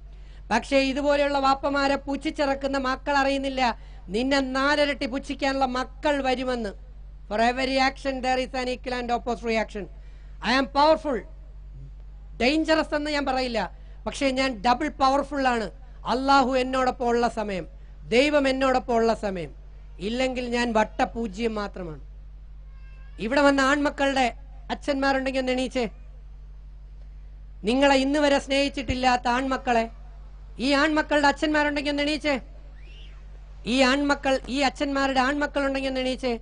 പക്ഷേ ഇതുപോലെയുള്ള വാപ്പമാരെ പുച്ഛിച്ചിറക്കുന്ന മക്കൾ അറിയുന്നില്ല നിന്നെ 4 ഇരട്ടി പുച്ഛിക്കാനുള്ള മക്കൾ വരുമെന്ന്. For every action there is an equal and opposite reaction. I am powerful. Dangerous എന്ന് ഞാൻ പറയില്ല, പക്ഷേ ഞാൻ ഡബിൾ പവർഫുൾ ആണ്. അള്ളാഹു എന്നോടൊപ്പം ഉള്ള സമയം, ദൈവം എന്നോടൊപ്പം ഉള്ള സമയം, ഇല്ലെങ്കിൽ ഞാൻ വട്ടപൂജ്യം മാത്രമാണ്. ഇവിടെ വന്ന ആൺമക്കളുടെ അച്ഛന്മാരുണ്ടെങ്കിൽ ഒന്ന് എണീച്ചേ. നിങ്ങളെ ഇന്ന് വരെ സ്നേഹിച്ചിട്ടില്ലാത്ത ആൺമക്കളെ, ഈ ആൺമക്കളുടെ അച്ഛന്മാരുണ്ടെങ്കിൽ ഒന്ന് എണീച്ചേ. ഈ അച്ഛന്മാരുടെ ആൺമക്കളുണ്ടെങ്കിൽ ഒന്ന് എണീച്ചേ.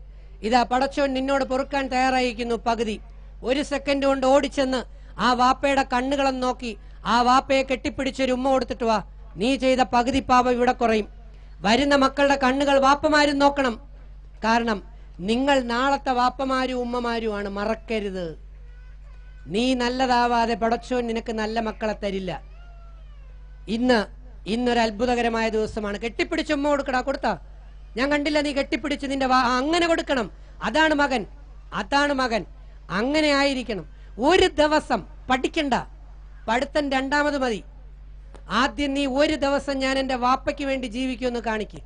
ഇതാ പടച്ചോൻ നിന്നോട് പൊറുക്കാൻ തയ്യാറായിരിക്കുന്നു. പകുതി ഒരു സെക്കൻഡ് കൊണ്ട് ഓടിച്ചെന്ന് ആ വാപ്പയുടെ കണ്ണുകളെന്ന് നോക്കി ആ വാപ്പയെ കെട്ടിപ്പിടിച്ചൊരു ഉമ്മ കൊടുത്തിട്ട് വാ. നീ ചെയ്ത പകുതി പാപം ഇവിടെ കുറയും. വരുന്ന മക്കളുടെ കണ്ണുകൾ വാപ്പമാരും നോക്കണം. കാരണം നിങ്ങൾ നാളത്തെ വാപ്പമാരും ഉമ്മമാരുമാണ്, മറക്കരുത്. നീ നല്ലതാവാതെ പടച്ചോൻ നിനക്ക് നല്ല മക്കളെ തരില്ല. ഇന്നൊരു അത്ഭുതകരമായ ദിവസമാണ്. കെട്ടിപ്പിടിച്ച് ഉമ്മ കൊടുക്കടാ. കൊടുത്താ ഞാൻ കണ്ടില്ല. നീ കെട്ടിപ്പിടിച്ച് നിന്റെ അങ്ങനെ കൊടുക്കണം. അതാണ് മകൻ. അങ്ങനെ ആയിരിക്കണം. ഒരു ദിവസം പഠിക്കണ്ട, പഠിത്തം രണ്ടാമത് മതി. ആദ്യം നീ ഒരു ദിവസം ഞാൻ എൻ്റെ വാപ്പയ്ക്ക് വേണ്ടി ജീവിക്കുമെന്ന് കാണിക്ക്,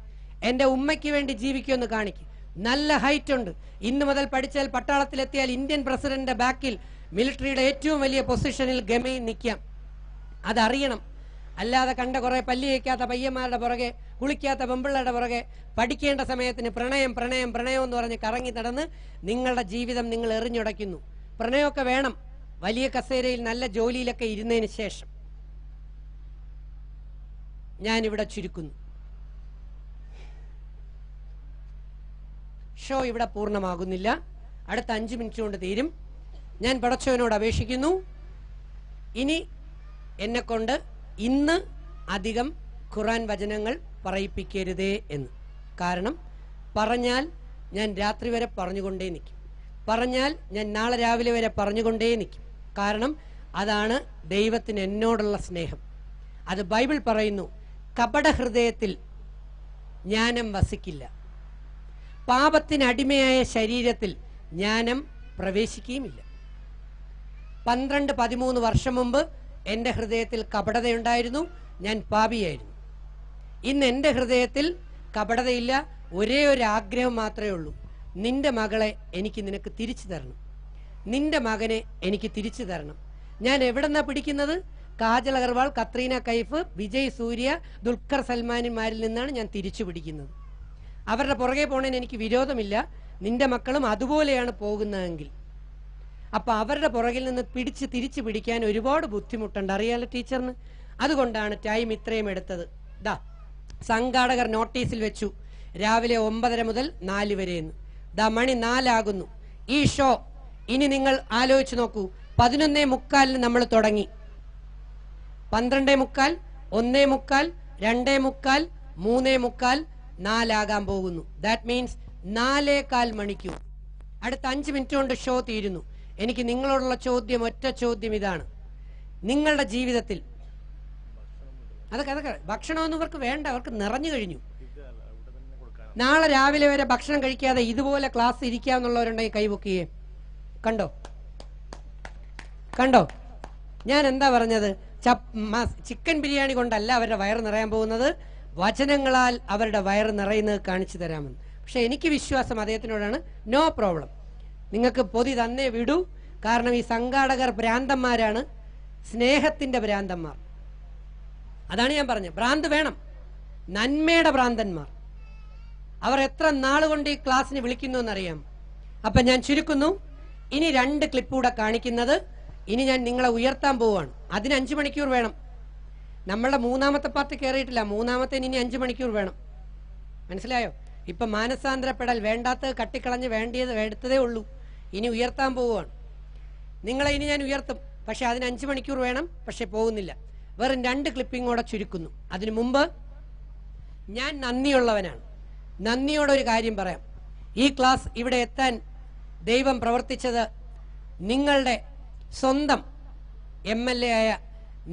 എൻ്റെ ഉമ്മയ്ക്ക് വേണ്ടി ജീവിക്കുമെന്ന് കാണിക്ക്. നല്ല ഹൈറ്റ് ഉണ്ട്. ഇന്ന് മുതൽ പഠിച്ചാൽ പട്ടാളത്തിലെത്തിയാൽ ഇന്ത്യൻ പ്രസിഡന്റിന്റെ ബാക്കിൽ മിലിറ്ററിയുടെ ഏറ്റവും വലിയ പൊസിഷനിൽ ഗമയിൽ നിൽക്കാം. അതറിയണം. അല്ലാതെ കണ്ട കുറെ പല്ലി വയ്ക്കാത്ത പയ്യന്മാരുടെ പുറകെ, കുളിക്കാത്ത പെമ്പിള്ളയുടെ പുറകെ, പഠിക്കേണ്ട സമയത്തിന് പ്രണയം എന്ന് പറഞ്ഞ് കറങ്ങി നടന്ന് നിങ്ങളുടെ ജീവിതം നിങ്ങൾ എറിഞ്ഞുടയ്ക്കുന്നു. പ്രണയമൊക്കെ വേണം വലിയ കസേരയിൽ നല്ല ജോലിയിലൊക്കെ ഇരുന്നതിന് ശേഷം. ഞാനിവിടെ ചുരുക്കുന്നു. ഷോ ഇവിടെ പൂർണ്ണമാകുന്നില്ല. അടുത്ത 5 മിനിറ്റ് കൊണ്ട് തീരും. ഞാൻ പടച്ചവനോട് അപേക്ഷിക്കുന്നു, ഇനി എന്നെക്കൊണ്ട് ഇന്ന് അധികം ഖുർആൻ വചനങ്ങൾ പറയിപ്പിക്കരുതേ എന്ന്. കാരണം പറഞ്ഞാൽ ഞാൻ രാത്രി വരെ പറഞ്ഞുകൊണ്ടേ നിൽക്കും. പറഞ്ഞാൽ ഞാൻ നാളെ രാവിലെ വരെ പറഞ്ഞുകൊണ്ടേ നിൽക്കും. കാരണം അതാണ് ദൈവത്തിന് എന്നോടുള്ള സ്നേഹം. അത് ബൈബിൾ പറയുന്നു, കപട ഹൃദയത്തിൽ ജ്ഞാനം വസിക്കില്ല. പാപത്തിനടിമയായ ശരീരത്തിൽ ജ്ഞാനം പ്രവേശിക്കുകയുമില്ല. 12-13 വർഷം മുമ്പ് എൻ്റെ ഹൃദയത്തിൽ കപടതയുണ്ടായിരുന്നു. ഞാൻ പാപിയായിരുന്നു. ഇന്ന് എൻ്റെ ഹൃദയത്തിൽ കപടതയില്ല. ഒരേ ഒരു ആഗ്രഹം മാത്രമേ ഉള്ളൂ, നിന്റെ മകളെ നിനക്ക് തിരിച്ചു തരണം, നിന്റെ മകനെ എനിക്ക് തിരിച്ചു തരണം. ഞാൻ എവിടെന്നാ പിടിക്കുന്നത്? കാജൽ അഗർവാൾ, കത്രീന കൈഫ്, വിജയ് സൂര്യ, ദുൽഖർ സൽമാനിമാരിൽ നിന്നാണ് ഞാൻ തിരിച്ചു പിടിക്കുന്നത്. അവരുടെ പുറകെ പോണേന് എനിക്ക് വിരോധമില്ല. നിന്റെ മക്കളും അതുപോലെയാണ് പോകുന്നതെങ്കിൽ അപ്പൊ അവരുടെ പുറകിൽ നിന്ന് തിരിച്ചു പിടിക്കാൻ ഒരുപാട് ബുദ്ധിമുട്ടുണ്ട്, അറിയാലോ ടീച്ചറിന്. അതുകൊണ്ടാണ് ടൈം ഇത്രയും എടുത്തത്. സംഘാടകർ നോട്ടീസിൽ വെച്ചു രാവിലെ 9:30 മുതൽ 4 വരെയെന്ന്. മണി 4 ആകുന്നു. ഈ ഷോ ഇനി നിങ്ങൾ ആലോചിച്ച് നോക്കൂ. 11:45 നമ്മൾ തുടങ്ങി. 12:45, 1:45, 2:45, 4 പോകുന്നു. ദാറ്റ് മീൻസ് 4.25 മണിക്കൂർ. അടുത്ത 5 മിനിറ്റ് കൊണ്ട് ഷോ തീരുന്നു. എനിക്ക് നിങ്ങളോടുള്ള ചോദ്യം, ഒറ്റ ചോദ്യം ഇതാണ്. നിങ്ങളുടെ ജീവിതത്തിൽ അതൊക്കെ ഭക്ഷണമൊന്നും ഇവർക്ക് വേണ്ട, അവർക്ക് നിറഞ്ഞു കഴിഞ്ഞു. നാളെ രാവിലെ വരെ ഭക്ഷണം കഴിക്കാതെ ഇതുപോലെ ക്ലാസ് ഇരിക്കാന്നുള്ളവരുണ്ടെങ്കിൽ കൈപൊക്കിയേ. കണ്ടോ ഞാൻ എന്താ പറഞ്ഞത്? ചിക്കൻ ബിരിയാണി കൊണ്ടല്ല അവരുടെ വയറ് നിറയാൻ പോകുന്നത്, വചനങ്ങളാൽ അവരുടെ വയറ് നിറയുന്നത് കാണിച്ചു തരാമെന്ന്. പക്ഷെ എനിക്ക് വിശ്വാസം അദ്ദേഹത്തിനോടാണ്. നോ പ്രോബ്ലം, നിങ്ങൾക്ക് പൊതി തന്നേ വിടൂ. കാരണം ഈ സംഘാടകർ ഭ്രാന്തന്മാരാണ്, സ്നേഹത്തിന്റെ ഭ്രാന്തന്മാർ. അതാണ് ഞാൻ പറഞ്ഞത്. ഭ്രാന്ത് വേണം, നന്മയുടെ ഭ്രാന്തന്മാർ. അവർ എത്ര നാളുകൊണ്ട് ഈ ക്ലാസ്സിന് വിളിക്കുന്നു എന്നറിയാം. അപ്പൊ ഞാൻ ചുരുക്കുന്നു. ഇനി 2 ക്ലിപ്പ് കൂടെ കാണിക്കുന്നത്. ഇനി ഞാൻ നിങ്ങളെ ഉയർത്താൻ പോവുകയാണ്. അതിന് 5 മണിക്കൂർ വേണം. നമ്മളുടെ 3ാമത്തെ പാർട്ട് കയറിയിട്ടില്ല. 3ാമത്തേന് ഇനി 5 മണിക്കൂർ വേണം. മനസ്സിലായോ? ഇപ്പൊ മാനസാന്തരപ്പെടൽ വേണ്ടാത്തത് കട്ടിക്കളഞ്ഞ് വേണ്ടിയത് എടുത്തതേ ഉള്ളൂ. ഇനി ഉയർത്താൻ പോവുകയാണ്. നിങ്ങളെ ഇനി ഞാൻ ഉയർത്തും. പക്ഷെ അതിന് 5 മണിക്കൂർ വേണം. പക്ഷെ പോകുന്നില്ല. വെറും 2 ക്ലിപ്പിങ്ങോടെ ചുരുക്കുന്നു. അതിനു മുമ്പ് ഞാൻ നന്ദിയുള്ളവനാണ്. നന്ദിയോടൊരു കാര്യം പറയാം. ഈ ക്ലാസ് ഇവിടെ എത്താൻ ദൈവം പ്രവർത്തിച്ചത് നിങ്ങളുടെ സ്വന്തം MLA ആയ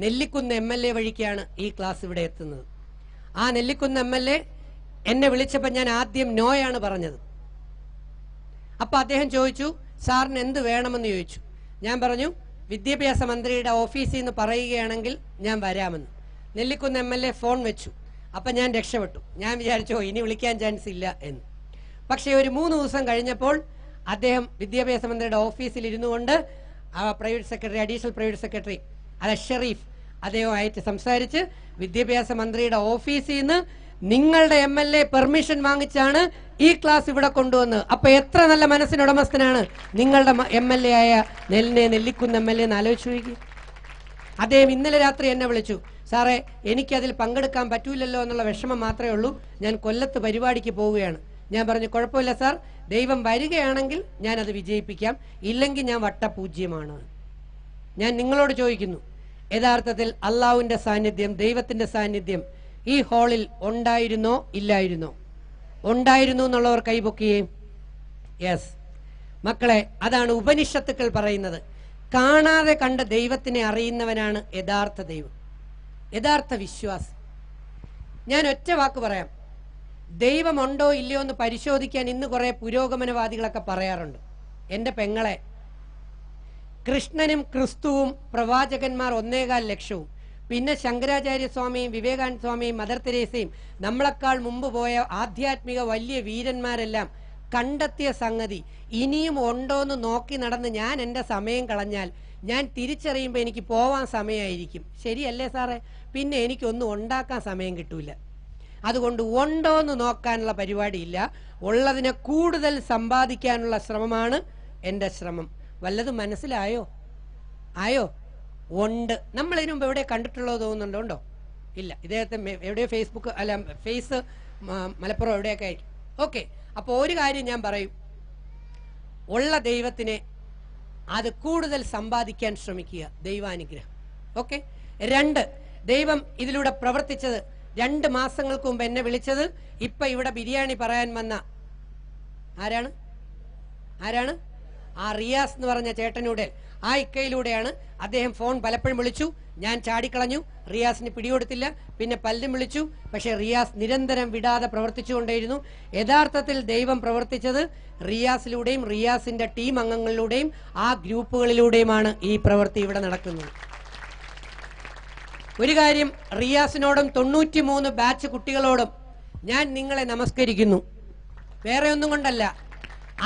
നെല്ലിക്കുന്ന് MLA വഴിക്കാണ് ഈ ക്ലാസ് ഇവിടെ എത്തുന്നത്. ആ നെല്ലിക്കുന്ന് MLA എന്നെ വിളിച്ചപ്പോൾ ഞാൻ ആദ്യം നോയാണ് പറഞ്ഞത്. അപ്പൊ അദ്ദേഹം ചോദിച്ചു, സാറിന് എന്ത് വേണമെന്ന് ചോദിച്ചു. ഞാൻ പറഞ്ഞു, വിദ്യാഭ്യാസ മന്ത്രിയുടെ ഓഫീസിൽ നിന്ന് പറയുകയാണെങ്കിൽ ഞാൻ വരാമെന്ന്. നെല്ലിക്കുന്ന് MLA ഫോൺ വെച്ചു. അപ്പം ഞാൻ രക്ഷപ്പെട്ടു. ഞാൻ വിചാരിച്ചോ ഇനി വിളിക്കാൻ ചാൻസ് ഇല്ല എന്ന്. പക്ഷേ ഒരു 3 ദിവസം കഴിഞ്ഞപ്പോൾ അദ്ദേഹം വിദ്യാഭ്യാസ മന്ത്രിയുടെ ഓഫീസിൽ ഇരുന്നു കൊണ്ട് private secretary, additional private secretary Shereef അദ്ദേഹമായിട്ട് സംസാരിച്ച് വിദ്യാഭ്യാസ മന്ത്രിയുടെ ഓഫീസിൽ നിന്ന് നിങ്ങളുടെ MLA പെർമിഷൻ വാങ്ങിച്ചാണ് ഈ ക്ലാസ് ഇവിടെ കൊണ്ടുവന്നത്. അപ്പൊ എത്ര നല്ല മനസ്സിനുടമസ്ഥനാണ് നിങ്ങളുടെ MLA ആയ നെല്ലിക്കുന്ന് MLA എന്ന് ആലോചിച്ചു നോക്കി. അദ്ദേഹം ഇന്നലെ രാത്രി എന്നെ വിളിച്ചു, സാറേ എനിക്കതിൽ പങ്കെടുക്കാൻ പറ്റൂലല്ലോ എന്നുള്ള വിഷമം മാത്രമേ ഉള്ളൂ, ഞാൻ കൊല്ലത്ത് പരിപാടിക്ക് പോവുകയാണ്. ഞാൻ പറഞ്ഞു, കുഴപ്പമില്ല സാർ, ദൈവം വരികയാണെങ്കിൽ ഞാൻ അത് വിജയിപ്പിക്കാം, ഇല്ലെങ്കിൽ ഞാൻ വട്ടപൂജ്യമാണ്. ഞാൻ നിങ്ങളോട് ചോദിക്കുന്നു, യഥാർത്ഥത്തിൽ അള്ളാഹുവിന്റെ സാന്നിധ്യം, ദൈവത്തിന്റെ സാന്നിധ്യം ഈ ഹാളിൽ ഉണ്ടായിരുന്നോ ഇല്ലായിരുന്നോ? ഉണ്ടായിരുന്നു എന്നുള്ളവർ കൈപൊക്കിയേ. യെസ് മക്കളെ, അതാണ് ഉപനിഷത്തുക്കൾ പറയുന്നത്. കാണാതെ കണ്ട് ദൈവത്തിനെ അറിയുന്നവനാണ് യഥാർത്ഥ ദൈവം, യഥാർത്ഥ വിശ്വാസം. ഞാൻ ഒറ്റ വാക്ക് പറയാം, ദൈവമുണ്ടോ ഇല്ലയോ എന്ന് പരിശോധിക്കാൻ ഇന്ന് കുറെ പുരോഗമനവാദികളൊക്കെ പറയാറുണ്ട്. എൻ്റെ പെങ്ങളെ, കൃഷ്ണനും ക്രിസ്തുവും പ്രവാചകന്മാർ 1.25 ലക്ഷവും, പിന്നെ ശങ്കരാചാര്യ സ്വാമിയും വിവേകാനന്ദ സ്വാമിയും മദർ തെരേസയും നമ്മളെക്കാൾ മുമ്പ് പോയ ആധ്യാത്മിക വലിയ വീരന്മാരെല്ലാം കണ്ടെത്തിയ സംഗതി ഇനിയും ഉണ്ടോന്ന് നോക്കി നടന്ന് ഞാൻ എൻ്റെ സമയം കളഞ്ഞാൽ ഞാൻ തിരിച്ചറിയുമ്പോൾ എനിക്ക് പോവാൻ സമയമായിരിക്കും. ശരിയല്ലേ സാറേ? പിന്നെ എനിക്കൊന്നും ഉണ്ടാക്കാൻ സമയം കിട്ടൂല. അതുകൊണ്ട് ഉണ്ടോന്ന് നോക്കാനുള്ള പരിപാടിയില്ല, ഉള്ളതിനെ കൂടുതൽ സമ്പാദിക്കാനുള്ള ശ്രമമാണ് എൻ്റെ ശ്രമം. വല്ലതും മനസ്സിലായോ? ആയോ? ഉണ്ട്. നമ്മൾ ഇതിനു മുമ്പ് എവിടെ കണ്ടിട്ടുള്ളോ തോന്നുന്നുണ്ടോ? ഉണ്ടോ? ഇല്ല. ഇദ്ദേഹത്തെ എവിടെയോ ഫേസ്ബുക്ക് അല്ല ഫേസ് മലപ്പുറം എവിടെയൊക്കെ ആയിരിക്കും. ഓക്കെ, അപ്പോൾ ഒരു കാര്യം ഞാൻ പറയും, ഉള്ള ദൈവത്തിനെ അത് കൂടുതൽ സമ്പാദിക്കാൻ ശ്രമിക്കുക, ദൈവാനുഗ്രഹം. ഓക്കെ. 2, ദൈവം ഇതിലൂടെ പ്രവർത്തിച്ചത് 2 മാസങ്ങൾക്ക് മുമ്പ് എന്നെ വിളിച്ചത് ഇപ്പൊ ഇവിടെ ബിരിയാണി പറയാൻ വന്ന ആരാണ്? ആ റിയാസ് എന്ന് പറഞ്ഞ ചേട്ടനൂടെ, ആ ഇക്കയിലൂടെയാണ്. അദ്ദേഹം ഫോൺ പലപ്പോഴും വിളിച്ചു, ഞാൻ ചാടിക്കളഞ്ഞു, റിയാസിന് പിടികൊടുത്തില്ല. പിന്നെ പലരും വിളിച്ചു, പക്ഷെ റിയാസ് നിരന്തരം വിടാതെ പ്രവർത്തിച്ചുകൊണ്ടേയിരുന്നു. യഥാർത്ഥത്തിൽ ദൈവം പ്രവർത്തിച്ചത് റിയാസിലൂടെയും റിയാസിന്റെ ടീം അംഗങ്ങളിലൂടെയും ആ ഗ്രൂപ്പുകളിലൂടെയുമാണ് ഈ പ്രവൃത്തി ഇവിടെ നടക്കുന്നത്. ഒരു കാര്യം റിയാസിനോടും 93 ബാച്ച് കുട്ടികളോടും ഞാൻ നിങ്ങളെ നമസ്കരിക്കുന്നു. വേറെ ഒന്നും കൊണ്ടല്ല,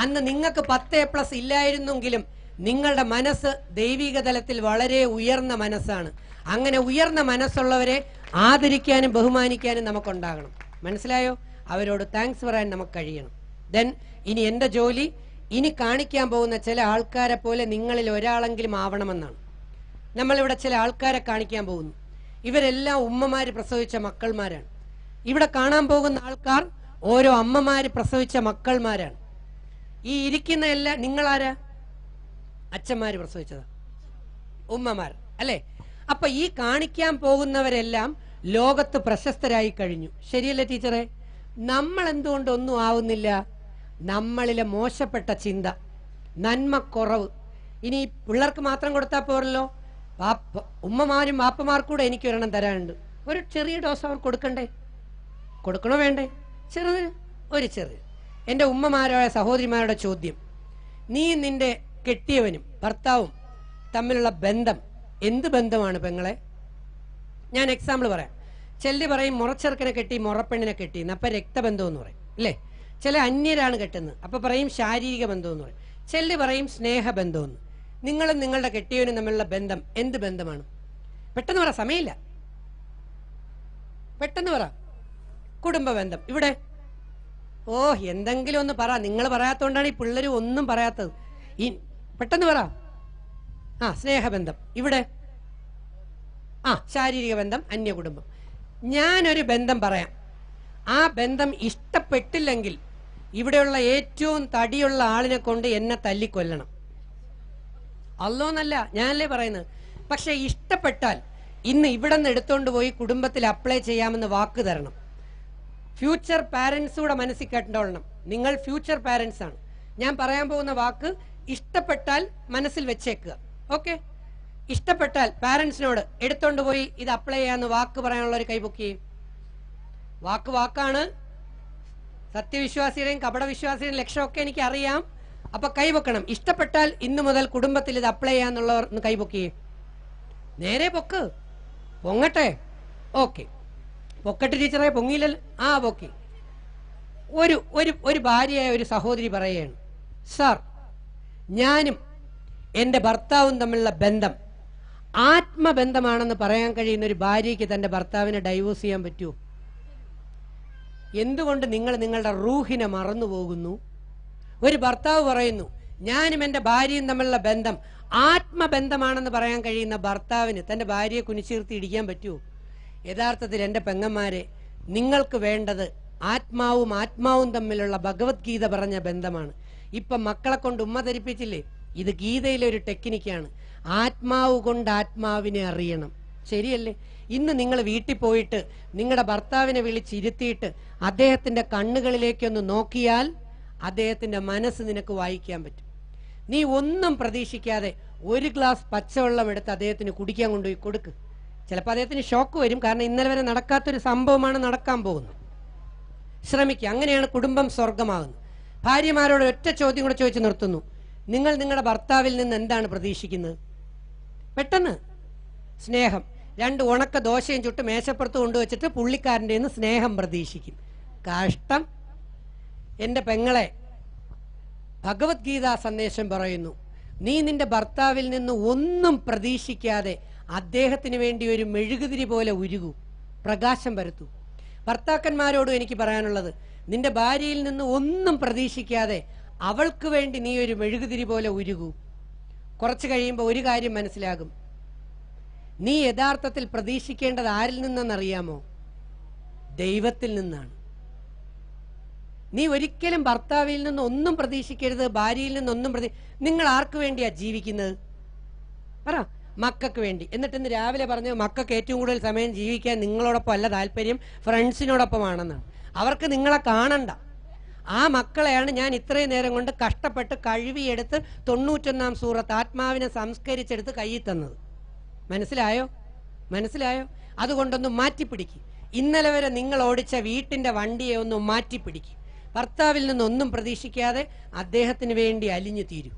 അന്ന് നിങ്ങൾക്ക് 10A+ ഇല്ലായിരുന്നെങ്കിലും നിങ്ങളുടെ മനസ്സ് ദൈവിക തലത്തിൽ വളരെ ഉയർന്ന മനസ്സാണ്. അങ്ങനെ ഉയർന്ന മനസ്സുള്ളവരെ ആദരിക്കാനും ബഹുമാനിക്കാനും നമുക്കുണ്ടാകണം. മനസ്സിലായോ? അവരോട് താങ്ക്സ് പറയാൻ നമുക്ക് കഴിയണം. ദെൻ ഇനി എൻ്റെ ജോലി ഇനി കാണിക്കാൻ പോകുന്ന ചില ആൾക്കാരെ പോലെ നിങ്ങളിൽ ഒരാളെങ്കിലും ആവണമെന്നാണ്. നമ്മളിവിടെ ചില ആൾക്കാരെ കാണിക്കാൻ പോകുന്നു. ഇവരെല്ലാം ഉമ്മമാര് പ്രസവിച്ച മക്കൾമാരാണ്. ഇവിടെ കാണാൻ പോകുന്ന ആൾക്കാർ ഓരോ അമ്മമാര് പ്രസവിച്ച മക്കൾമാരാണ്. ഈ ഇരിക്കുന്ന എല്ലാം നിങ്ങളാരാ? അച്ഛന്മാര് പ്രസവിച്ചതാ, ഉമ്മമാർ അല്ലേ? അപ്പൊ ഈ കാണിക്കാൻ പോകുന്നവരെല്ലാം ലോകത്ത് പ്രശസ്തരായി കഴിഞ്ഞു. ശരിയല്ലേ ടീച്ചറെ? നമ്മൾ എന്തുകൊണ്ടൊന്നും ആവുന്നില്ല? നമ്മളിലെ മോശപ്പെട്ട ചിന്ത, നന്മക്കുറവ്. ഇനി പിള്ളേർക്ക് മാത്രം കൊടുത്താൽ പോരല്ലോ, ഉമ്മമാരും വാപ്പമാർക്കൂടെ എനിക്ക് ഒരെണ്ണം തരാനുണ്ട്. ഒരു ചെറിയ ഡോസ് അവർ കൊടുക്കണ്ടേ? കൊടുക്കണോ വേണ്ടേ? ചെറുത്. എൻ്റെ ഉമ്മമാരായ സഹോദരിമാരുടെ ചോദ്യം, നീ നിന്റെ കെട്ടിയവനും ഭർത്താവും തമ്മിലുള്ള ബന്ധം എന്ത് ബന്ധമാണ് പെങ്ങളെ? ഞാൻ എക്സാമ്പിൾ പറയാം. ചിലർ പറയും മുറച്ചെറുക്കനെ കെട്ടി മുറപ്പെണ്ണിനെ കെട്ടി, അപ്പം രക്തബന്ധം എന്ന് പറയും അല്ലേ? ചില അന്യരാണ് കെട്ടുന്നത്, അപ്പം പറയും ശാരീരിക ബന്ധം എന്ന് പറയും. ചിലർ പറയും സ്നേഹബന്ധമെന്ന്. നിങ്ങളും നിങ്ങളുടെ കെട്ടിയവനും തമ്മിലുള്ള ബന്ധം എന്ത് ബന്ധമാണ്? പെട്ടെന്ന് പറ, സമയമില്ല, പെട്ടെന്ന് പറ. കുടുംബ ബന്ധം. ഇവിടെ എന്തെങ്കിലും ഒന്ന് പറ. നിങ്ങൾ പറയാത്തോണ്ടാണ് ഈ പിള്ളേർ ഒന്നും പറയാത്തത്. പെട്ടെന്ന് പറ. സ്നേഹബന്ധം. ഇവിടെ ശാരീരിക ബന്ധം, അന്യ കുടുംബം. ഞാനൊരു ബന്ധം പറയാം. ആ ബന്ധം ഇഷ്ടപ്പെട്ടില്ലെങ്കിൽ ഇവിടെയുള്ള ഏറ്റവും തടിയുള്ള ആളിനെ കൊണ്ട് എന്നെ തല്ലിക്കൊല്ലണം. അല്ലോന്നല്ല, ഞാനല്ലേ പറയുന്നത്. പക്ഷെ ഇഷ്ടപ്പെട്ടാൽ ഇന്ന് ഇവിടെ നിന്ന് എടുത്തോണ്ട് പോയി കുടുംബത്തിൽ അപ്ലൈ ചെയ്യാമെന്ന് വാക്ക് തരണം. ഫ്യൂച്ചർ പാരൻസ് കൂടെ മനസ്സിൽ കേട്ടോളണം. നിങ്ങൾ ഫ്യൂച്ചർ പാരൻസ് ആണ്. ഞാൻ പറയാൻ പോകുന്ന വാക്ക് ഇഷ്ടപ്പെട്ടാൽ മനസ്സിൽ വെച്ചേക്കുക. ഓക്കെ? ഇഷ്ടപ്പെട്ടാൽ പാരൻസിനോട് എടുത്തോണ്ട് പോയി ഇത് അപ്ലൈ ചെയ്യാന്ന് വാക്ക് പറയാനുള്ള ഒരു കൈപൊക്കി. വാക്കാണ്. സത്യവിശ്വാസിയുടെയും കപടവിശ്വാസിയുടെയും ലക്ഷ്യമൊക്കെ എനിക്ക് അറിയാം. അപ്പൊ കൈപൊക്കണം. ഇഷ്ടപ്പെട്ടാൽ ഇന്നു മുതൽ കുടുംബത്തിൽ ഇത് അപ്ലൈ ചെയ്യാന്നുള്ളവർ ഒന്ന് കൈപൊക്കി. നേരെ പൊങ്ങട്ടെ. ഓക്കെ, പൊക്കട്ട് ടീച്ചറെ, പൊങ്ങിയില്ലല്ലോ. പൊക്കി. ഒരു ഭാര്യയായ ഒരു സഹോദരി പറയുകയാണ്, സാർ, ഞാനും എൻ്റെ ഭർത്താവും തമ്മിലുള്ള ബന്ധം ആത്മബന്ധമാണെന്ന് പറയാൻ കഴിയുന്ന ഒരു ഭാര്യയ്ക്ക് തൻ്റെ ഭർത്താവിനെ ഡൈവോഴ്സ് ചെയ്യാൻ പറ്റുമോ? എന്തുകൊണ്ട് നിങ്ങൾ നിങ്ങളുടെ റൂഹിനെ മറന്നു പോകുന്നു? ഒരു ഭർത്താവ് പറയുന്നു, ഞാനും എൻ്റെ ഭാര്യയും തമ്മിലുള്ള ബന്ധം ആത്മബന്ധമാണെന്ന് പറയാൻ കഴിയുന്ന ഭർത്താവിന് തൻ്റെ ഭാര്യയെ കുനിച്ചീർത്തി ഇടിക്കാൻ പറ്റുമോ? യഥാർത്ഥത്തിൽ എൻ്റെ പെങ്ങന്മാരെ, നിങ്ങൾക്ക് വേണ്ടത് ആത്മാവും തമ്മിലുള്ള ഭഗവത്ഗീത പറഞ്ഞ ബന്ധമാണ്. ഇപ്പം മക്കളെ കൊണ്ട് ഉമ്മ ധരിപ്പിച്ചില്ലേ, ഇത് ഗീതയിലെ ഒരു ടെക്നിക്കാണ്. ആത്മാവ് കൊണ്ട് ആത്മാവിനെ അറിയണം. ശരിയല്ലേ? ഇന്ന് നിങ്ങൾ വീട്ടിൽ പോയിട്ട് നിങ്ങളുടെ ഭർത്താവിനെ വിളിച്ചിരുത്തിയിട്ട് അദ്ദേഹത്തിൻ്റെ കണ്ണുകളിലേക്കൊന്ന് നോക്കിയാൽ അദ്ദേഹത്തിൻ്റെ മനസ്സ് നിനക്ക് വായിക്കാൻ പറ്റും. നീ ഒന്നും പ്രതീക്ഷിക്കാതെ ഒരു ഗ്ലാസ് പച്ചവെള്ളം എടുത്ത് അദ്ദേഹത്തിന് കുടിക്കാൻ കൊണ്ടുപോയി കൊടുക്ക്. ചിലപ്പോൾ അദ്ദേഹത്തിന് ഷോക്ക് വരും, കാരണം ഇന്നലെ വരെ നടക്കാത്തൊരു സംഭവമാണ് നടക്കാൻ പോകുന്നത്. ശ്രമിക്കുക. അങ്ങനെയാണ് കുടുംബം സ്വർഗമാകുന്നത്. ഭാര്യമാരോട് ഒറ്റ ചോദ്യം കൂടെ ചോദിച്ച് നിർത്തുന്നു. നിങ്ങൾ നിങ്ങളുടെ ഭർത്താവിൽ നിന്ന് എന്താണ് പ്രതീക്ഷിക്കുന്നത്? പെട്ടെന്ന്. സ്നേഹം. 2 ഉണക്ക ദോശയും ചുട്ട് മേശപ്പുറത്ത് കൊണ്ടുവച്ചിട്ട് പുള്ളിക്കാരൻ്റെ നിന്ന് സ്നേഹം പ്രതീക്ഷിക്കും. കഷ്ടം. എൻ്റെ പെങ്ങളെ, ഭഗവത്ഗീതാ സന്ദേശം പറയുന്നു, നീ നിന്റെ ഭർത്താവിൽ നിന്ന് ഒന്നും പ്രതീക്ഷിക്കാതെ അദ്ദേഹത്തിന് വേണ്ടി ഒരു മെഴുകുതിരി പോലെ ഉരുകൂ, പ്രകാശം പരത്തൂ. ഭർത്താക്കന്മാരോടും എനിക്ക് പറയാനുള്ളത്, നിന്റെ ഭാര്യയിൽ നിന്ന് ഒന്നും പ്രതീക്ഷിക്കാതെ അവൾക്ക് വേണ്ടി നീ ഒരു മെഴുകുതിരി പോലെ ഉരുകൂ. കുറച്ച് കഴിയുമ്പോൾ ഒരു കാര്യം മനസ്സിലാകും. നീ യഥാർത്ഥത്തിൽ പ്രതീക്ഷിക്കേണ്ടത് ആരിൽ നിന്നെന്നറിയാമോ? ദൈവത്തിൽ നിന്നാണ്. നീ ഒരിക്കലും ഭർത്താവിൽ നിന്ന് ഒന്നും പ്രതീക്ഷിക്കരുത്, ഭാര്യയിൽ നിന്നൊന്നും നിങ്ങൾ ആർക്ക് വേണ്ടിയാ ജീവിക്കുന്നത്? പറ. മക്കൾക്ക് വേണ്ടി. എന്നിട്ട് ഇന്ന് രാവിലെ പറഞ്ഞു മക്കൾക്ക് ഏറ്റവും കൂടുതൽ സമയം ജീവിക്കാൻ നിങ്ങളോടൊപ്പം അല്ല താല്പര്യം, ഫ്രണ്ട്സിനോടൊപ്പമാണെന്നാണ്. അവർക്ക് നിങ്ങളെ കാണണ്ട. ആ മക്കളെയാണ് ഞാൻ ഇത്രയും നേരം കൊണ്ട് കഷ്ടപ്പെട്ട് കഴുകിയെടുത്ത് 91-ാം സൂറത്ത് ആത്മാവിനെ സംസ്കരിച്ചെടുത്ത് കയ്യിൽ തന്നത്. മനസ്സിലായോ? അതുകൊണ്ടൊന്ന് മാറ്റിപ്പിടിക്കും. ഇന്നലെ വരെ നിങ്ങൾ ഓടിച്ച വീട്ടിന്റെ വണ്ടിയെ ഒന്ന് മാറ്റിപ്പിടിക്കും. ഭർത്താവിൽ നിന്നൊന്നും പ്രതീക്ഷിക്കാതെ അദ്ദേഹത്തിന് വേണ്ടി അലിഞ്ഞു തീരൂ.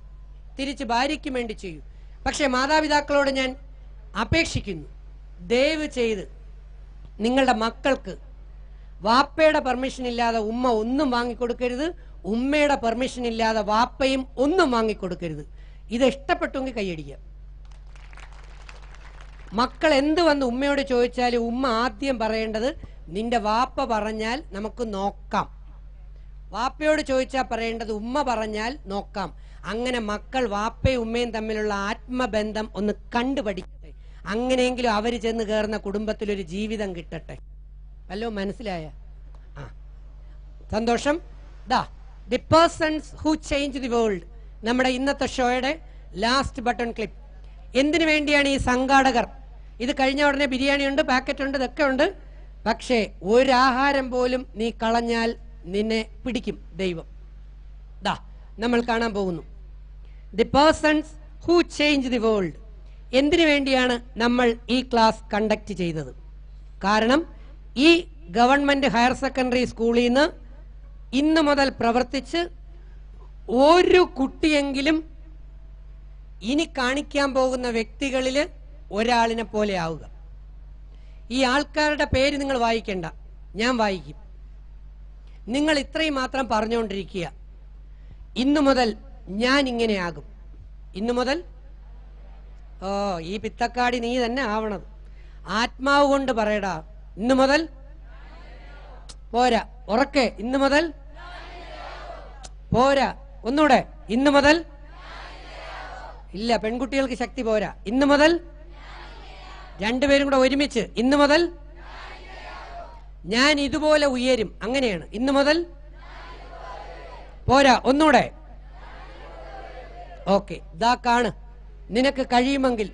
തിരിച്ച് ഭാര്യയ്ക്കും വേണ്ടി ചെയ്യൂ. പക്ഷെ മാതാപിതാക്കളോട് ഞാൻ അപേക്ഷിക്കുന്നു, ദയവ് ചെയ്ത് നിങ്ങളുടെ മക്കൾക്ക് വാപ്പയുടെ പെർമിഷൻ ഇല്ലാതെ ഉമ്മ ഒന്നും വാങ്ങിക്കൊടുക്കരുത്, ഉമ്മയുടെ പെർമിഷൻ ഇല്ലാതെ വാപ്പയും ഒന്നും വാങ്ങിക്കൊടുക്കരുത്. ഇത് ഇഷ്ടപ്പെട്ടെങ്കിൽ കൈയടിക്കുക. മക്കൾ എന്ത് വന്ന് ഉമ്മയോട് ചോദിച്ചാലും ഉമ്മ ആദ്യം പറയേണ്ടത്, നിന്റെ വാപ്പ പറഞ്ഞാൽ നമുക്ക് നോക്കാം. വാപ്പയോട് ചോദിച്ചാൽ പറയേണ്ടത്, ഉമ്മ പറഞ്ഞാൽ നോക്കാം. അങ്ങനെ മക്കൾ വാപ്പയും ഉമ്മയും തമ്മിലുള്ള ആത്മബന്ധം ഒന്ന് കണ്ടുപഠിക്കട്ടെ. അങ്ങനെയെങ്കിലും അവർ ചെന്ന് കയറുന്ന കുടുംബത്തിലൊരു ജീവിതം കിട്ടട്ടെ. വല്ലോ മനസ്സിലായ? സന്തോഷം. The persons who change the world, നമ്മുടെ ഇന്നത്തെ ഷോയുടെ ലാസ്റ്റ് ബട്ടൺ ക്ലിപ്പ്. എന്തിനു വേണ്ടിയാണ് ഈ സംഘാടകർ? ഇത് കഴിഞ്ഞ ഉടനെ ബിരിയാണി ഉണ്ട്, പാക്കറ്റ് ഉണ്ട്, ഇതൊക്കെ ഉണ്ട്. പക്ഷേ ഒരാഹാരം പോലും നീ കളഞ്ഞാൽ നിന്നെ പിടിക്കും ദൈവം. ദാ നമ്മൾ കാണാൻ പോകുന്നു the persons who change the world. എന്തിനു വേണ്ടിയാണ് നമ്മൾ ഈ ക്ലാസ് കണ്ടക്ട് ചെയ്തത്? കാരണം ഈ ഗവൺമെന്റ് ഹയർ സെക്കൻഡറി സ്കൂളിൽ നിന്ന് ഇന്നു മുതൽ പ്രവർത്തിച്ച് ഒരു കുട്ടിയെങ്കിലും ഇനി കാണിക്കാൻ പോകുന്ന വ്യക്തികളിൽ ഒരാളിനെ പോലെ ആവുക. ഈ ആൾക്കാരുടെ പേര് നിങ്ങൾ വായിക്കണ്ട, ഞാൻ വായിക്കും. നിങ്ങൾ ഇത്രയും മാത്രം പറഞ്ഞുകൊണ്ടിരിക്കുക, ഇന്നു മുതൽ ഞാൻ ഇങ്ങനെയാകും. ഇന്നു മുതൽ ഈ പിത്തക്കാടി നീ തന്നെ ആവണത്. ആത്മാവ് കൊണ്ട് പറയടാ, ഇന്നു മുതൽ. പോരാ, ഉറക്കെ, ഇന്നു മുതൽ. പോരാ, ഒന്നുകൂടെ, ഇന്നു മുതൽ. ഇല്ല, പെൺകുട്ടികൾക്ക് ശക്തി പോരാ. ഇന്നു മുതൽ. രണ്ടുപേരും കൂടെ ഒരുമിച്ച്, ഇന്നു മുതൽ ഞാൻ ഇതുപോലെ ഉയരും. അങ്ങനെയാണ്. ഇന്നു മുതൽ. പോരാ, ഒന്നുകൂടെ. ഓക്കെ, ദാ കാണ്. നിനക്ക് കഴിയുമെങ്കിൽ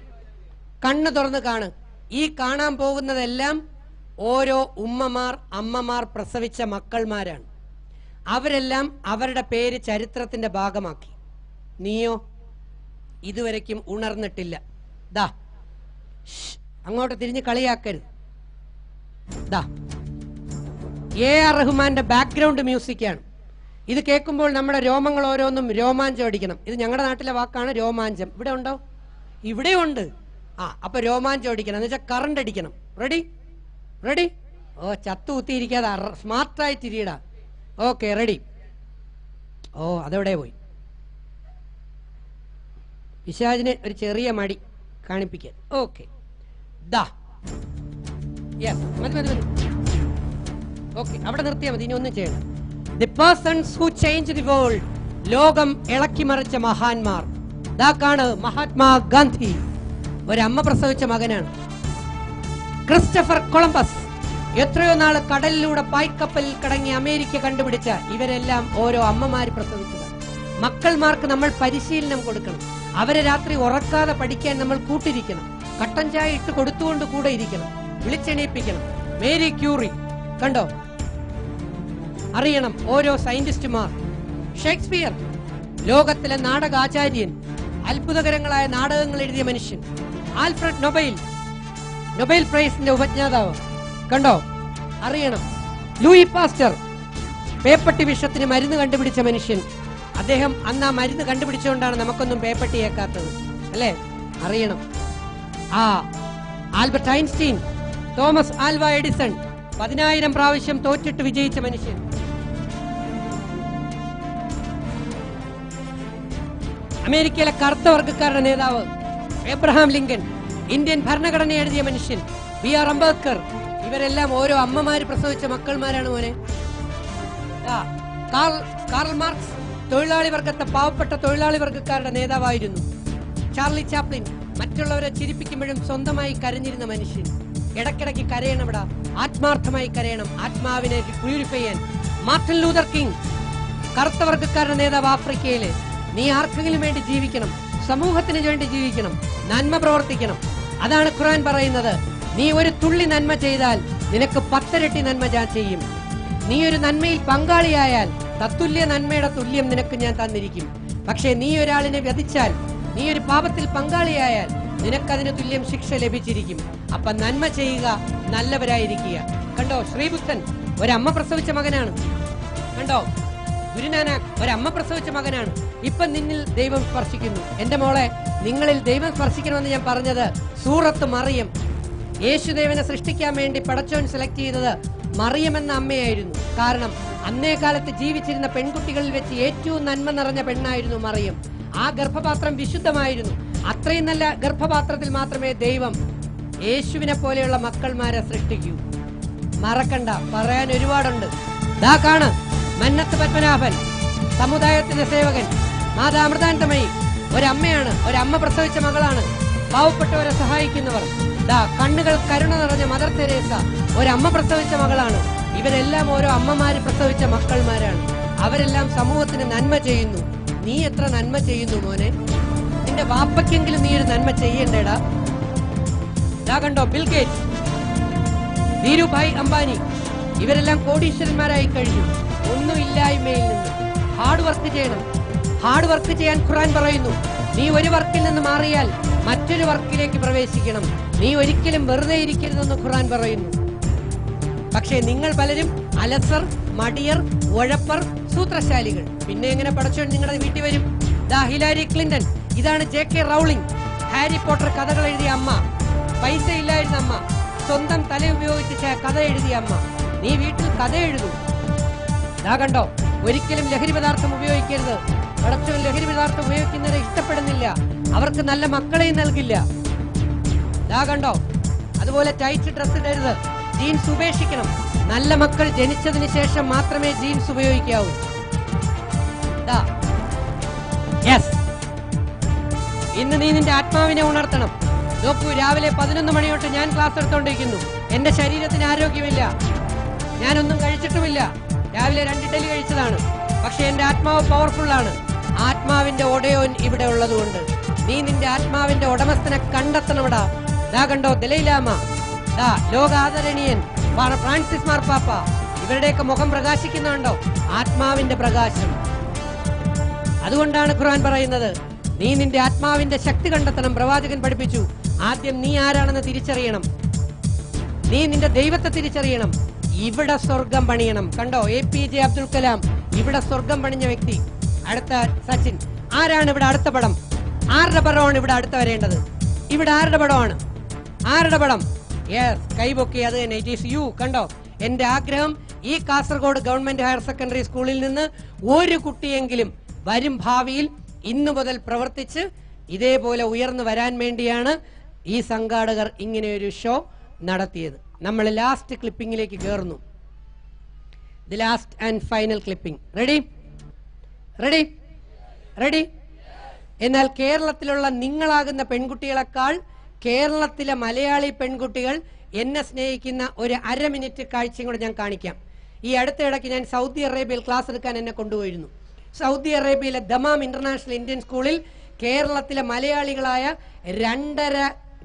കണ്ണ് തുറന്ന് കാണ്. ഈ കാണാൻ പോകുന്നതെല്ലാം ഓരോ ഉമ്മമാർ, അമ്മമാർ പ്രസവിച്ച മക്കൾമാരാണ്. അവരെല്ലാം അവരുടെ പേര് ചരിത്രത്തിന്റെ ഭാഗമാക്കി. നീയോ ഇതുവരയ്ക്കും ഉണർന്നിട്ടില്ല. ദാ, അങ്ങോട്ട് തിരിഞ്ഞ് കളിയാക്കരുത്. ദാ, AR റഹ്മാന്റെ ബാക്ക്ഗ്രൗണ്ട് മ്യൂസിക്കാണ്. ഇത് കേൾക്കുമ്പോൾ നമ്മുടെ രോമങ്ങൾ ഓരോന്നും രോമാഞ്ചം അടിക്കണം. ഇത് ഞങ്ങളുടെ നാട്ടിലെ വാക്കാണ് രോമാഞ്ചം. ഇവിടെ ഉണ്ടോ? ഇവിടെ ഉണ്ട്. അപ്പൊ രോമാഞ്ചം അടിക്കണം എന്ന് വെച്ചാൽ കറണ്ട് അടിക്കണം. റെഡി? റെഡി? ഓ, ചത്തു കുത്തിയിരിക്കാതെ സ്മാർട്ടായിട്ടിരിയടാ. Okay, ready. ഓ, അതെവിടെ പോയി? പിശാചിന് ഒരു ചെറിയ മടി കാണിപ്പിക്കാൻ. ഓക്കെ, ദാ, യെസ്, മതി മതി മതി. ഓക്കെ, അവിടെ നിർത്തിയാൽ മതി, ഇനി ഒന്നും ചെയ്യണം. The persons who change the world. ലോകം ഇളക്കി മറിച്ച മഹാന്മാർ. ദാ കാണ്, മഹാത്മാ ഗാന്ധി ഒരമ്മ പ്രസവിച്ച മകനാണ്. ക്രിസ്റ്റഫർ കൊളംബസ് എത്രയോ നാള് കടലിലൂടെ പായ്ക്കപ്പലിൽ കടങ്ങി അമേരിക്ക കണ്ടുപിടിച്ച ഇവരെല്ലാം ഓരോ അമ്മമാര് പ്രസവിച്ചതാണ്. മക്കൾമാർക്ക് നമ്മൾ പരിശീലനം കൊടുക്കണം. അവരെ രാത്രി ഉറക്കാതെ പഠിക്കാൻ നമ്മൾ കൂട്ടിരിക്കണം. കട്ടൻ ചായ ഇട്ട് കൊടുത്തുകൊണ്ട് കൂടെ ഇരിക്കണം. വിളിച്ചെണീപ്പിക്കണം. മേരി ക്യൂറി കണ്ടോ? അറിയണം ഓരോ സയന്റിസ്റ്റുമാർ. ഷേക്സ്പിയർ ലോകത്തിലെ നാടകാചാര്യൻ, അത്ഭുതകരങ്ങളായ നാടകങ്ങൾ എഴുതിയ മനുഷ്യൻ. ആൽഫ്രഡ് നൊബേൽ പ്രൈസിന്റെ ഉപജ്ഞാതാവ് കണ്ടോ? അറിയണം. ലൂയി പാസ്റ്റർ പേപ്പട്ടി വിഷത്തിന് മരുന്ന് കണ്ടുപിടിച്ച മനുഷ്യൻ. അദ്ദേഹം അന്ന് ആ മരുന്ന് കണ്ടുപിടിച്ചുകൊണ്ടാണ് നമുക്കൊന്നും പേപ്പട്ടി ഏക്കാത്തത്, അല്ലേ? അറിയണം. Albert Einstein, Thomas Alva Edison 10,000 പ്രാവശ്യം തോറ്റിട്ട് വിജയിച്ച മനുഷ്യൻ. അമേരിക്കയിലെ കറുത്ത വർഗക്കാരുടെ നേതാവ് എബ്രഹാം ലിങ്കൻ, ഇന്ത്യൻ ഭരണഘടന എഴുതിയ മനുഷ്യൻ BR അംബേദ്കർ. ഇവരെല്ലാം ഓരോ അമ്മമാര് പ്രസവിച്ച മക്കൾമാരാണ് മോനെ. കാർൽ മാർക്സ് തൊഴിലാളി വർഗത്തെ പാവപ്പെട്ട തൊഴിലാളി വർഗക്കാരുടെ നേതാവായിരുന്നു. ചാർലി ചാപ്ലിൻ മറ്റുള്ളവരെ ചിരിപ്പിക്കുമ്പോഴും സ്വന്തമായി കരഞ്ഞിരുന്ന മനുഷ്യൻ. ഇടയ്ക്കിടയ്ക്ക് കരയണം, ഇവിടെ ആത്മാർത്ഥമായി കരയണം, ആത്മാവിനെ പ്യൂരിഫൈ ചെയ്യാൻ. മാർട്ടിൻ ലൂതർ കിങ് കറുത്ത വർഗക്കാരുടെ നേതാവ് ആഫ്രിക്കയില്. നീ ആർക്കെങ്കിലും വേണ്ടി ജീവിക്കണം, സമൂഹത്തിന് വേണ്ടി ജീവിക്കണം, നന്മ പ്രവർത്തിക്കണം. അതാണ് ഖുർആൻ പറയുന്നത്. നീ ഒരു തുള്ളി നന്മ ചെയ്താൽ നിനക്ക് 10 ഇരട്ടി നന്മ ഞാൻ ചെയ്യും. നീ ഒരു നന്മയിൽ പങ്കാളിയായാൽ തത്തുല്യ നന്മയുടെ തുല്യം നിനക്ക് ഞാൻ തന്നിരിക്കും. പക്ഷേ നീ ഒരാളിനെ വധിച്ചാൽ, നീ ഒരു പാപത്തിൽ പങ്കാളിയായാൽ നിനക്കതിന് തുല്യം ശിക്ഷ ലഭിച്ചിരിക്കും. അപ്പൊ നന്മ ചെയ്യുക, നല്ലവരായിരിക്കുക. കണ്ടോ, ശ്രീബുദ്ധൻ ഒരമ്മ പ്രസവിച്ച മകനാണ്. കണ്ടോ, ഗുരുനാനാക്ക് ഒരമ്മ പ്രസവിച്ച മകനാണ്. ഇപ്പൊ നിന്നിൽ ദൈവം സ്പർശിക്കുന്നു. എന്റെ മോളെ, നിങ്ങളിൽ ദൈവം സ്പർശിക്കണമെന്ന് ഞാൻ പറഞ്ഞത് സൂറത്ത് മറിയം. യേശുദേവനെ സൃഷ്ടിക്കാൻ വേണ്ടി പടച്ചോൻ സെലക്ട് ചെയ്തത് മറിയം എന്ന അമ്മയായിരുന്നു. കാരണം അന്നേ കാലത്ത് ജീവിച്ചിരുന്ന പെൺകുട്ടികളിൽ വെച്ച് ഏറ്റവും നന്മ നിറഞ്ഞ പെണ്ണായിരുന്നു മറിയം. ആ ഗർഭപാത്രം വിശുദ്ധമായിരുന്നു. അത്രയും നല്ല ഗർഭപാത്രത്തിൽ മാത്രമേ ദൈവം യേശുവിനെ പോലെയുള്ള മക്കൾമാരെ സൃഷ്ടിക്കൂ. മറക്കണ്ട, പറയാൻ ഒരുപാടുണ്ട്. ദാ കാണ്, മന്നത്ത് പത്മനാഭൻ സമുദായത്തിന്റെ സേവകൻ, മാതാമൃതാനന്ദമയി ഒരമ്മയാണ്, ഒരമ്മ പ്രസവിച്ച മകളാണ്. പാവപ്പെട്ടവരെ സഹായിക്കുന്നവർ. ദാ കണ്ണുകൾ കരുണ നിറഞ്ഞ മദർ തെരേസ ഒരമ്മ പ്രസവിച്ച മകളാണ്. ഇവരെല്ലാം ഓരോ അമ്മമാര് പ്രസവിച്ച മക്കൾമാരാണ്. അവരെല്ലാം സമൂഹത്തിന് നന്മ ചെയ്യുന്നു. നീ എത്ര നന്മ ചെയ്യുന്നു മോനെ? നിന്റെ വാപ്പയ്ക്കെങ്കിലും നീ ഒരു നന്മ ചെയ്യണ്ടേടാ. ദാ കണ്ടോ, ബിൽ ഗേറ്റ്സ് ധീരുഭായ് അംബാനി, ഇവരെല്ലാം കോടീശ്വരന്മാരായി കഴിഞ്ഞു. ഒന്നുമില്ലായ്മയിൽ നിന്ന് ഹാർഡ് വർക്ക് ചെയ്യണം. ഹാർഡ് വർക്ക് ചെയ്യാൻ ഖുർആൻ പറയുന്നു. നീ ഒരു വർക്കിൽ നിന്ന് മാറിയാൽ മറ്റൊരു വർക്കിലേക്ക് പ്രവേശിക്കണം. നീ ഒരിക്കലും വെറുതെ ഇരിക്കരുതെന്ന് ഖുർആൻ പറയുന്നു. പക്ഷേ നിങ്ങൾ പലരും അലസർ, മടിയർ, ഉഴപ്പർ, സൂത്രശാലികൾ. പിന്നെ എങ്ങനെ പടച്ചോൻ നിങ്ങളുടെ വീട്ടിൽ വരും? ദാ ഹിലാരി ക്ലിന്റൺ, ഇതാണ് JK റൗളിംഗ്, ഹാരി പോട്ടർ കഥകൾ എഴുതിയ അമ്മ, പൈസ ഇല്ലായിരുന്ന അമ്മ, സ്വന്തം തല ഉപയോഗിച്ച് കഥ എഴുതിയ അമ്മ. നീ വീട്ടിൽ കഥ എഴുതൂ. ദാ കണ്ടോ, ഒരിക്കലും ലഹരി പദാർത്ഥം ഉപയോഗിക്കരുത്. പടച്ചോൻ ലഹരി പദാർത്ഥം ഉപയോഗിക്കുന്നവരെ ഇഷ്ടപ്പെടുന്നില്ല. അവർക്ക് നല്ല മക്കളെയും നൽകില്ല. ദാ കണ്ടോ, അതുപോലെ ടൈറ്റ് ഡ്രസ് ഇടരുത്, ജീൻസ് ഉപേക്ഷിക്കണം. നല്ല മക്കൾ ജനിച്ചതിന് ശേഷം മാത്രമേ ജീൻസ് ഉപയോഗിക്കാവൂ. ഇന്ന് നീ നിന്റെ ആത്മാവിനെ ഉണർത്തണം. നോക്കൂ, രാവിലെ 11 മണി തൊട്ട് ഞാൻ ക്ലാസ് എടുത്തോണ്ടിരിക്കുന്നു. എന്റെ ശരീരത്തിന് ആരോഗ്യമില്ല, ഞാനൊന്നും കഴിച്ചിട്ടുമില്ല. രാവിലെ 2 ഇഡ്ഡലി കഴിച്ചതാണ്. പക്ഷെ എന്റെ ആത്മാവ് പവർഫുൾ ആണ്. ആത്മാവിന്റെ ഒടയോൻ ഇവിടെ ഉള്ളതുകൊണ്ട് നീ നിന്റെ ആത്മാവിന്റെ ഉടമസ്ഥനെ കണ്ടെത്തണമടാ. ദാ കണ്ടോ, ദലൈലാമ, ദാ ലോകാദരണീയൻ ഫ്രാൻസിസ് മാർപ്പാപ്പ, ഇവരുടെയൊക്കെ മുഖം പ്രകാശിക്കുന്നുണ്ടോ? ആത്മാവിന്റെ പ്രകാശം. അതുകൊണ്ടാണ് ഖുർആൻ പറയുന്നത്, നീ നിന്റെ ആത്മാവിന്റെ ശക്തി കണ്ടെത്തണം. പ്രവാചകൻ പഠിപ്പിച്ചു, ആദ്യം നീ ആരാണെന്ന് തിരിച്ചറിയണം. നീ നിന്റെ ദൈവത്തെ തിരിച്ചറിയണം. ഇവിടെ സ്വർഗം പണിയണം. കണ്ടോ, APJ അബ്ദുൽ കലാം ഇവിടെ സ്വർഗം പണിഞ്ഞ വ്യക്തി. അടുത്ത സച്ചിൻ. ആരാണ് ഇവിടെ അടുത്ത പടം? ആരുടെ പടമാണ് ഇവിടെ അടുത്ത വരേണ്ടത്? ഇവിടെ ആരുടെ പടമാണ്? ആരുടെ പടം? യെസ്, കൈപൊക്കി, അത് തന്നെ, ഇറ്റ് ഈസ് യു. കണ്ടോ, എന്റെ ആഗ്രഹം ഈ കാസർഗോഡ് ഗവൺമെന്റ് ഹയർ സെക്കൻഡറി സ്കൂളിൽ നിന്ന് ഒരു കുട്ടിയെങ്കിലും വരും ഭാവിയിൽ ഇന്നു മുതൽ പ്രവർത്തിച്ച് ഇതേപോലെ ഉയർന്നു വരാൻ വേണ്ടിയാണ് ഈ സംഘാടകർ ഇങ്ങനെ ഒരു ഷോ നടത്തിയത്. നമ്മൾ ലാസ്റ്റ് ക്ലിപ്പിംഗിലേക്ക് കയറുന്നു. The last and final clipping. Ready? Ready? Ready? എന്നാൽ കേരളത്തിലുള്ള നിങ്ങളാകുന്ന പെൺകുട്ടികളെക്കാൾ കേരളത്തിലെ മലയാളി പെൺകുട്ടികൾ എന്നെ സ്നേഹിക്കുന്ന ഒരു 1/2 മിനിറ്റ് കാഴ്ചയും കൂടെ ഞാൻ കാണിക്കാം. ഈ അടുത്തിടയ്ക്ക് ഞാൻ സൗദി അറേബ്യയിൽ ക്ലാസ് എടുക്കാൻ എന്നെ കൊണ്ടുപോയിരുന്നു. സൗദി അറേബ്യയിലെ ദമാം ഇന്റർനാഷണൽ ഇന്ത്യൻ സ്കൂളിൽ കേരളത്തിലെ മലയാളികളായ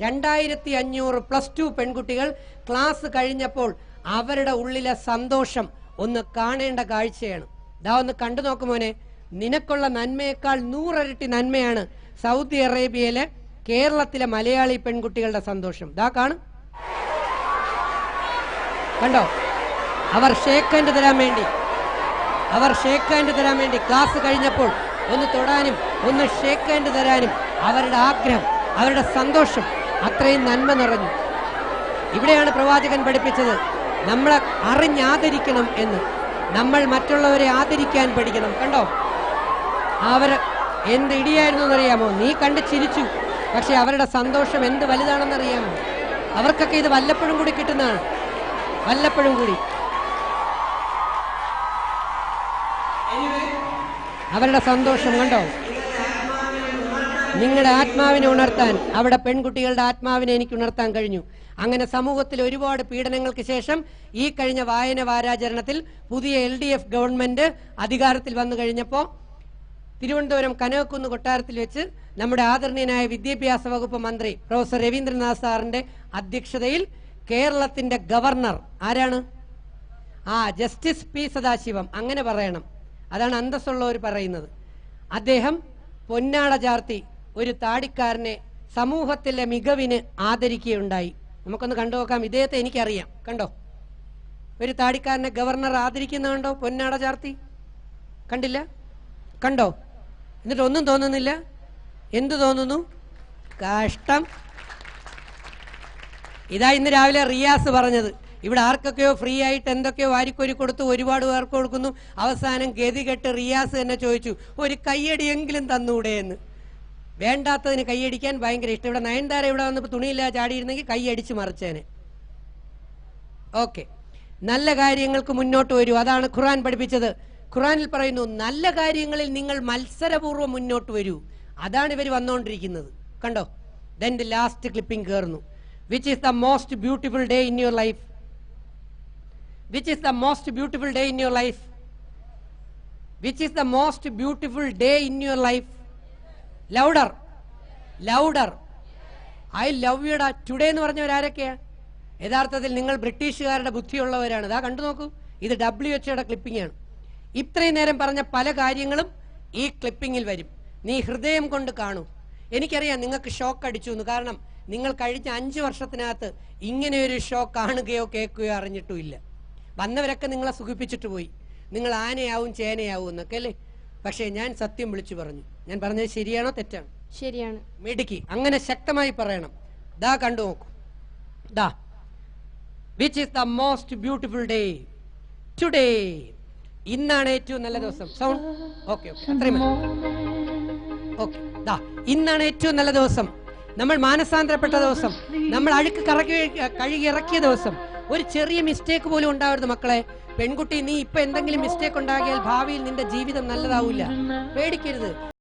2500 +2 പെൺകുട്ടികൾ ക്ലാസ് കഴിഞ്ഞപ്പോൾ അവരുടെ ഉള്ളിലെ സന്തോഷം ഒന്ന് കാണേണ്ട കാഴ്ചയാണ്. ദാ ഒന്ന് കണ്ടു നോക്കുമോനെ, നിനക്കുള്ള നന്മയേക്കാൾ 100 ഇരട്ടി നന്മയാണ് സൗദി അറേബ്യയിലെ കേരളത്തിലെ മലയാളി പെൺകുട്ടികളുടെ സന്തോഷം. ദാ കാണും, കണ്ടോ, അവർ ഷേക്ക് ഹാൻഡ് തരാൻ വേണ്ടി ക്ലാസ് കഴിഞ്ഞപ്പോൾ ഒന്ന് തൊടാനും ഒന്ന് ഷേക്ക് ഹാൻഡ് തരാനും അവരുടെ ആഗ്രഹം, അവരുടെ സന്തോഷം അത്രയും നന്മ നിറഞ്ഞു. ഇവിടെയാണ് പ്രവാചകൻ പഠിപ്പിച്ചത് നമ്മളെ അറിഞ്ഞാദരിക്കണം എന്ന്. നമ്മൾ മറ്റുള്ളവരെ ആദരിക്കാൻ പഠിക്കണം. കണ്ടോ, അവർ എന്ത് ഇടിയായിരുന്നു എന്നറിയാമോ? നീ കണ്ട് ചിരിച്ചു, പക്ഷെ അവരുടെ സന്തോഷം എന്ത് വലുതാണെന്നറിയാമോ? അവർക്കൊക്കെ ഇത് വല്ലപ്പോഴും കൂടി കിട്ടുന്നതാണ്, വല്ലപ്പോഴും കൂടി. അവരുടെ സന്തോഷം കണ്ടോ? നിങ്ങളുടെ ആത്മാവിനെ ഉണർത്താൻ, അവിടെ പെൺകുട്ടികളുടെ ആത്മാവിനെ എനിക്ക് ഉണർത്താൻ കഴിഞ്ഞു. അങ്ങനെ സമൂഹത്തിൽ ഒരുപാട് പീഡനങ്ങൾക്ക് ശേഷം ഈ കഴിഞ്ഞ വായന വാരാചരണത്തിൽ പുതിയ LDF ഗവൺമെന്റ് അധികാരത്തിൽ വന്നു കഴിഞ്ഞപ്പോൾ തിരുവനന്തപുരം കനകക്കുന്ന് കൊട്ടാരത്തിൽ വെച്ച് നമ്മുടെ ആദരണീയനായ വിദ്യാഭ്യാസ വകുപ്പ് മന്ത്രി പ്രൊഫസർ രവീന്ദ്രനാഥ് സാറിന്റെ അധ്യക്ഷതയിൽ കേരളത്തിന്റെ ഗവർണർ ആരാണ്? ജസ്റ്റിസ് P സദാശിവം, അങ്ങനെ പറയണം, അതാണ് അന്തസ്സുള്ളവർ പറയുന്നത്. അദ്ദേഹം പൊന്നാട ചാർത്തി ഒരു താടിക്കാരനെ സമൂഹത്തിലെ മികവിന് ആദരിക്കുകയുണ്ടായി. നമുക്കൊന്ന് കണ്ടു നോക്കാം. ഇദ്ദേഹത്തെ എനിക്കറിയാം. കണ്ടോ, ഒരു താടിക്കാരനെ ഗവർണർ ആദരിക്കുന്ന കണ്ടോ? പൊന്നാട ചാർത്തി. കണ്ടില്ല? കണ്ടോ? എന്നിട്ട് ഒന്നും തോന്നുന്നില്ല. എന്തു തോന്നുന്നു? കഷ്ടം. ഇതാ ഇന്ന് രാവിലെ റിയാസ് പറഞ്ഞത്. ഇവിടെ ആർക്കൊക്കെയോ ഫ്രീ ആയിട്ട് എന്തൊക്കെയോ വാരിക്കൊരി കൊടുത്തു, ഒരുപാട് പേർക്ക് കൊടുക്കുന്നു. അവസാനം ഗതികെട്ട് റിയാസ് തന്നെ ചോദിച്ചു, ഒരു കയ്യടിയെങ്കിലും തന്നൂടെ എന്ന്. വേണ്ടാത്തതിന് കൈയടിക്കാൻ ഭയങ്കര ഇഷ്ടം. ഇവിടെ നയൻതാര ഇവിടെ വന്നപ്പോൾ തുണിയില്ലാതെ ചാടിയിരുന്നെങ്കിൽ കൈയടിച്ച് മറിച്ചേനെ. ഓക്കെ, നല്ല കാര്യങ്ങൾക്ക് മുന്നോട്ട് വരൂ. അതാണ് ഖുർആൻ പഠിപ്പിച്ചത്. ഖുർആനിൽ പറയുന്നു, നല്ല കാര്യങ്ങളിൽ നിങ്ങൾ മത്സരപൂർവ്വം മുന്നോട്ട് വരൂ. അതാണ് ഇവർ വന്നുകൊണ്ടിരിക്കുന്നത്. കണ്ടോ? ദെൻ ദി ലാസ്റ്റ് ക്ലിപ്പിംഗ് കയറുന്നു. Which is the most beautiful day in your life? Which is the most beautiful day in your life? Which is the most beautiful day in your life? Louder, louder. I love you da. Today എന്ന് പറഞ്ഞവരാരൊക്കെയാ? യഥാർത്ഥത്തിൽ നിങ്ങൾ ബ്രിട്ടീഷുകാരുടെ ബുദ്ധിയുള്ളവരാണ്. ഇതാ കണ്ടു നോക്കൂ, ഇത് WHO clipping ആണ്. ഇത്രയും നേരം പറഞ്ഞ പല കാര്യങ്ങളും ഈ ക്ലിപ്പിങ്ങിൽ വരും. നീ ഹൃദയം കൊണ്ട് കാണൂ. എനിക്കറിയാം നിങ്ങൾക്ക് ഷോക്ക് അടിച്ചു എന്ന്. കാരണം നിങ്ങൾ കഴിഞ്ഞ 5 വർഷത്തിനകത്ത് ഇങ്ങനെയൊരു ഷോ കാണുകയോ കേൾക്കുകയോ അറിഞ്ഞിട്ടുമില്ല. വന്നവരൊക്കെ നിങ്ങളെ സുഖിപ്പിച്ചിട്ട് പോയി, നിങ്ങൾ ആനയാവും ചേനയാവും എന്നൊക്കെ അല്ലേ. പക്ഷേ ഞാൻ സത്യം വിളിച്ചു പറഞ്ഞു. ഞാൻ പറഞ്ഞത് ശരിയാണോ തെറ്റാണോ? ശരിയാണ്. മിടുക്കി, അങ്ങനെ ശക്തമായി പറയണം. ദാ കണ്ടു നോക്കൂ, ദാ which is the most beautiful day today. ഇന്നാണ് ഏറ്റവും നല്ല ദിവസം. സൗണ്ട് ഓക്കെ ഓക്കെ, അത്രയും മതി. ഓക്കെ, ദാ ഇന്നാണ് ഏറ്റവും നല്ല ദിവസം. നമ്മൾ മാനസാന്തരപ്പെട്ട ദിവസം, നമ്മൾ അഴുക്ക് കഴുകി ഇറക്കിയ ദിവസം. ഒരു ചെറിയ മിസ്റ്റേക്ക് പോലും ഉണ്ടാവരുത് മക്കളെ. പെൺകുട്ടി, നീ ഇപ്പൊ എന്തെങ്കിലും മിസ്റ്റേക്ക് ഉണ്ടാകിയാൽ ഭാവിയിൽ നിന്റെ ജീവിതം നല്ലതാവില്ല. പേടിക്കരുത്.